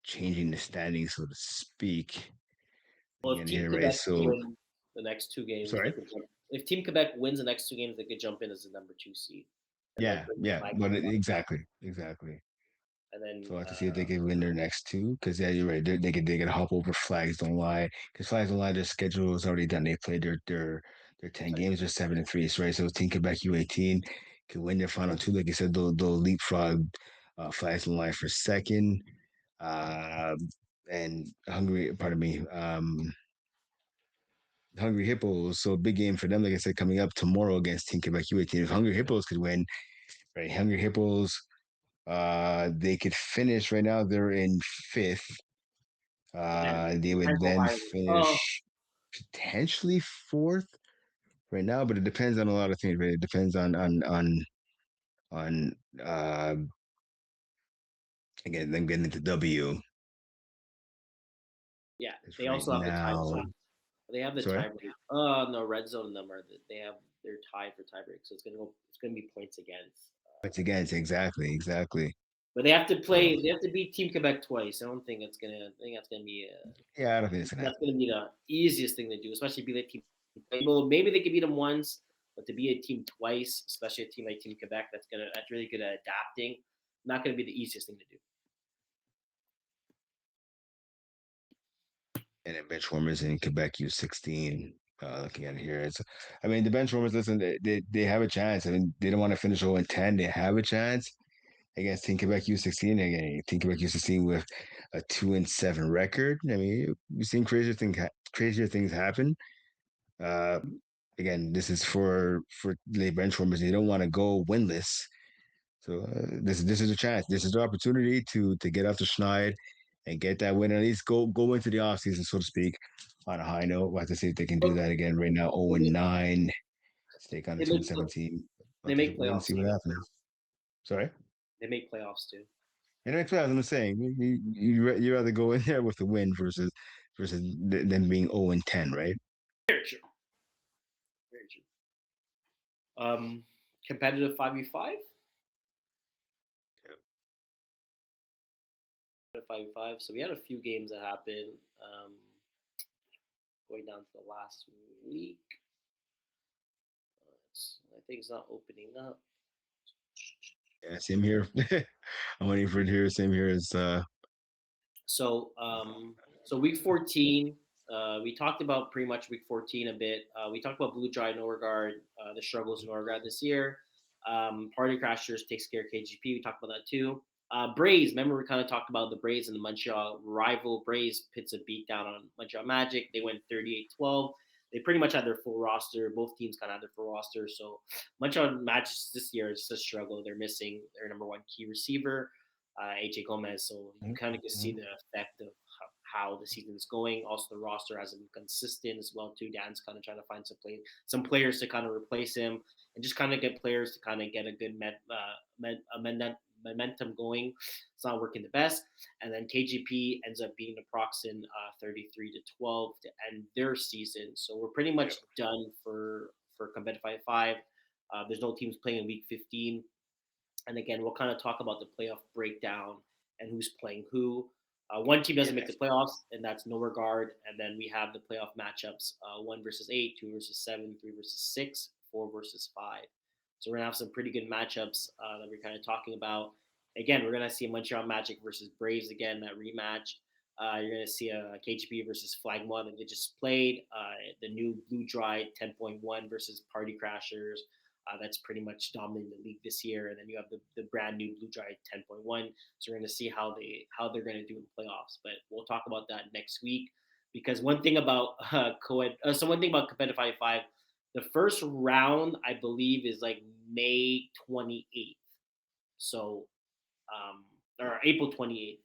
changing the standings, so to speak, Well, if again Team here, right? Quebec So win the next two games, they sorry. could jump. If Team Quebec wins the next two games, they could jump in as the number two seed, and then Yeah, bring the yeah, flag to but the bottom. exactly. And then So I have to see if they can win their next two, because yeah, you're right. They could hop over Flags Don't Lie, because Flags Don't Lie, their schedule is already done. They played their 10 games, they're 7-3, so right. So Team Quebec U18 can win their final two. Like you said, they'll leapfrog Flags Don't Lie for second. Um, and Hungry, pardon me, Hungry Hippos. So big game for them. Like I said, coming up tomorrow against Team Quebec U18. If Hungry Hippos could win, right? Hungry Hippos, they could finish right now. They're in fifth. They would potential then higher. Oh, finish potentially fourth right now, but it depends on a lot of things. Right? It depends on again them getting into W. yeah. Because They right also have the now, tiebreak. They have the sorry, tiebreak. No, red zone and them are they have they're tied for tiebreak, so it's gonna go. It's gonna be points against. once again, it's exactly. But they have to So play. They have to beat Team Quebec twice. I don't think it's gonna. I think that's gonna be. yeah, I don't think it's gonna That's happen. gonna be the easiest thing to do, especially be the team. Well, maybe they could beat them once, but to be a team twice, especially a team like Team Quebec, that's really good at adapting. Not gonna be the easiest thing to do. And then Benchwarmers in Quebec U16. Looking at it here, I mean, the bench warmers. Listen, they have a chance. I mean, they don't want to finish 0-10. They have a chance against Team Quebec U16. Again, Team Quebec U16 with a 2-7 record. I mean, we've seen crazier things happen. Uh, Again, this is for the bench warmers. They don't want to go winless. So this is a chance. This is the opportunity to get off the schneid and get that win. At least go into the offseason, so to speak, on a high note. We'll have to see if they can do that again. Right now, 0-9. Let's take on the They two make and 17. they But make wait and playoffs see what too. happens. Sorry. They make playoffs too. And that's what I'm saying. You rather go in there with a win versus them being 0-10, right? Very true. Very true. Competitive 5v5. 5v5. So we had a few games that happened. Going down to the last week. I think it's not opening up. Yeah, same here. I'm waiting for it here. Same here as So week 14, we talked about pretty much week 14 a bit. We talked about Blue Dry Norgard, the struggles in Norgard this year. Party Crashers takes care of KGP. We talked about that too. Braves, remember we kind of talked about the Braves and the Montreal rival. Braves pits a beat down on Montreal Magic. They went 38-12. They pretty much had their full roster. Both teams kind of had their full roster. So Montreal Magic this year is a struggle. They're missing their number one key receiver, AJ Gomez. So you kind of can see the effect of how the season is going. Also, the roster hasn't been consistent as well too. Dan's kind of trying to find some players to kind of replace him and just kind of get players to kind of get a good momentum going. It's not working the best. And then KGP ends up beating the Proxen 33-12 to end their season. So we're pretty much done for competitive 5. There's no teams playing in week 15. And again, we'll kind of talk about the playoff breakdown and who's playing who. One team doesn't make the playoffs, and that's no regard. And then we have the playoff matchups: 1 versus 8, 2 versus 7, 3 versus 6, 4 versus 5. So we're gonna have some pretty good matchups that we're kind of talking about. Again, we're gonna see a Montreal Magic versus Braves again, that rematch. You're gonna see a KGP versus Flagma that they just played. The new Blue Dry 10.1 versus Party Crashers. That's pretty much dominating the league this year. And then you have the brand new Blue Dry 10.1. So we're going to see how they're going to do in the playoffs. But we'll talk about that next week, because one thing about one thing about competitive 5, the first round I believe is like May 28th. So or April 28th.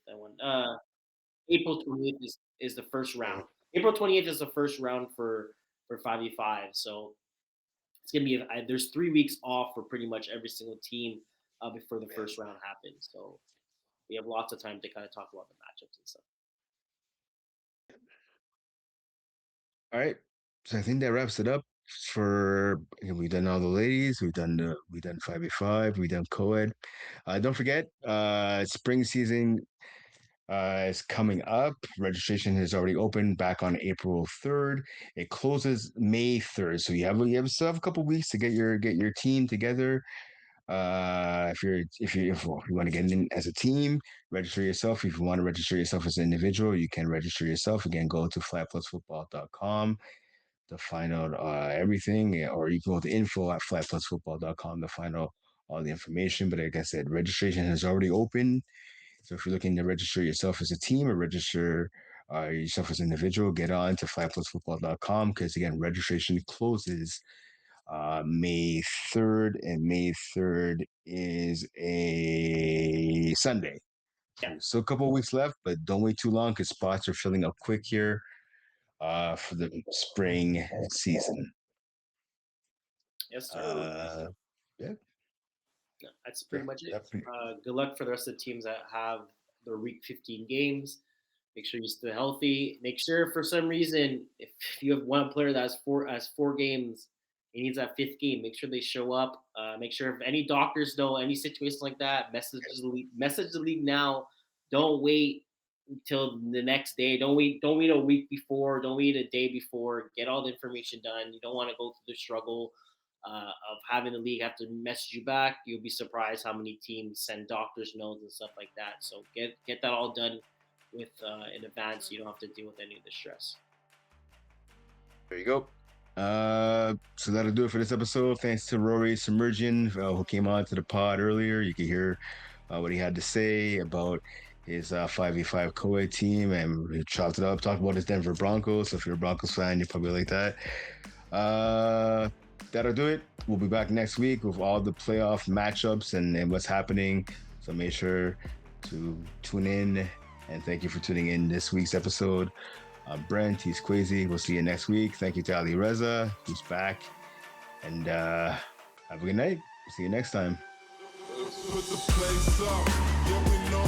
April 28th is the first round. April 28th is the first round for 5v5. So it's gonna be there's 3 weeks off for pretty much every single team before the first round happens. So we have lots of time to kind of talk about the matchups and stuff. all right. So I think that wraps it up for we've done all the ladies, we've done 5v5, we've done co-ed. Don't forget, spring season is coming up. Registration has already opened back on April 3rd. It closes May 3rd. So you still have a couple weeks to get your team together. If you want to get in as a team, register yourself. If you want to register yourself as an individual, you can register yourself. Again, go to FlagPlusFootball.com to find out everything, or you can go to info@FlagPlusFootball.com to find out all the information. But like I said, registration has already opened. So if you're looking to register yourself as a team or register yourself as an individual, get on to FlagPlusFootball.com, because again, registration closes May 3rd, and May 3rd is a Sunday. So Yeah. still a couple of weeks left, but don't wait too long because spots are filling up quick here for the spring season. Yes, sir. Yeah. That's pretty much it. Good luck for the rest of the teams that have their week 15 games. Make sure you stay healthy. Make sure, for some reason, if you have one player that has four games, he needs that fifth game. Make sure they show up. Make sure if any doctors know any situation like that, message the league now. Don't wait until the next day. Don't wait a week before. Don't wait a day before. Get all the information done. You don't want to go through the struggle of having the league have to message you back. You'll be surprised how many teams send doctors notes and stuff like that. So get that all done with in advance. So you don't have to deal with any of the stress. There you go. So that'll do it for this episode. Thanks to Rory Semerjian, who came on to the pod earlier. You can hear what he had to say about his 5v5 co-ed team, and he chopped it up, talked about his Denver Broncos. So if you're a Broncos fan, you probably like that. That'll do it. We'll be back next week with all the playoff matchups and what's happening. So make sure to tune in, and thank you for tuning in this week's episode. Brent, he's Quaysie. We'll see you next week. Thank you to Ali Reza, who's back. And have a good night. See you next time. Put the place up. Yeah, we know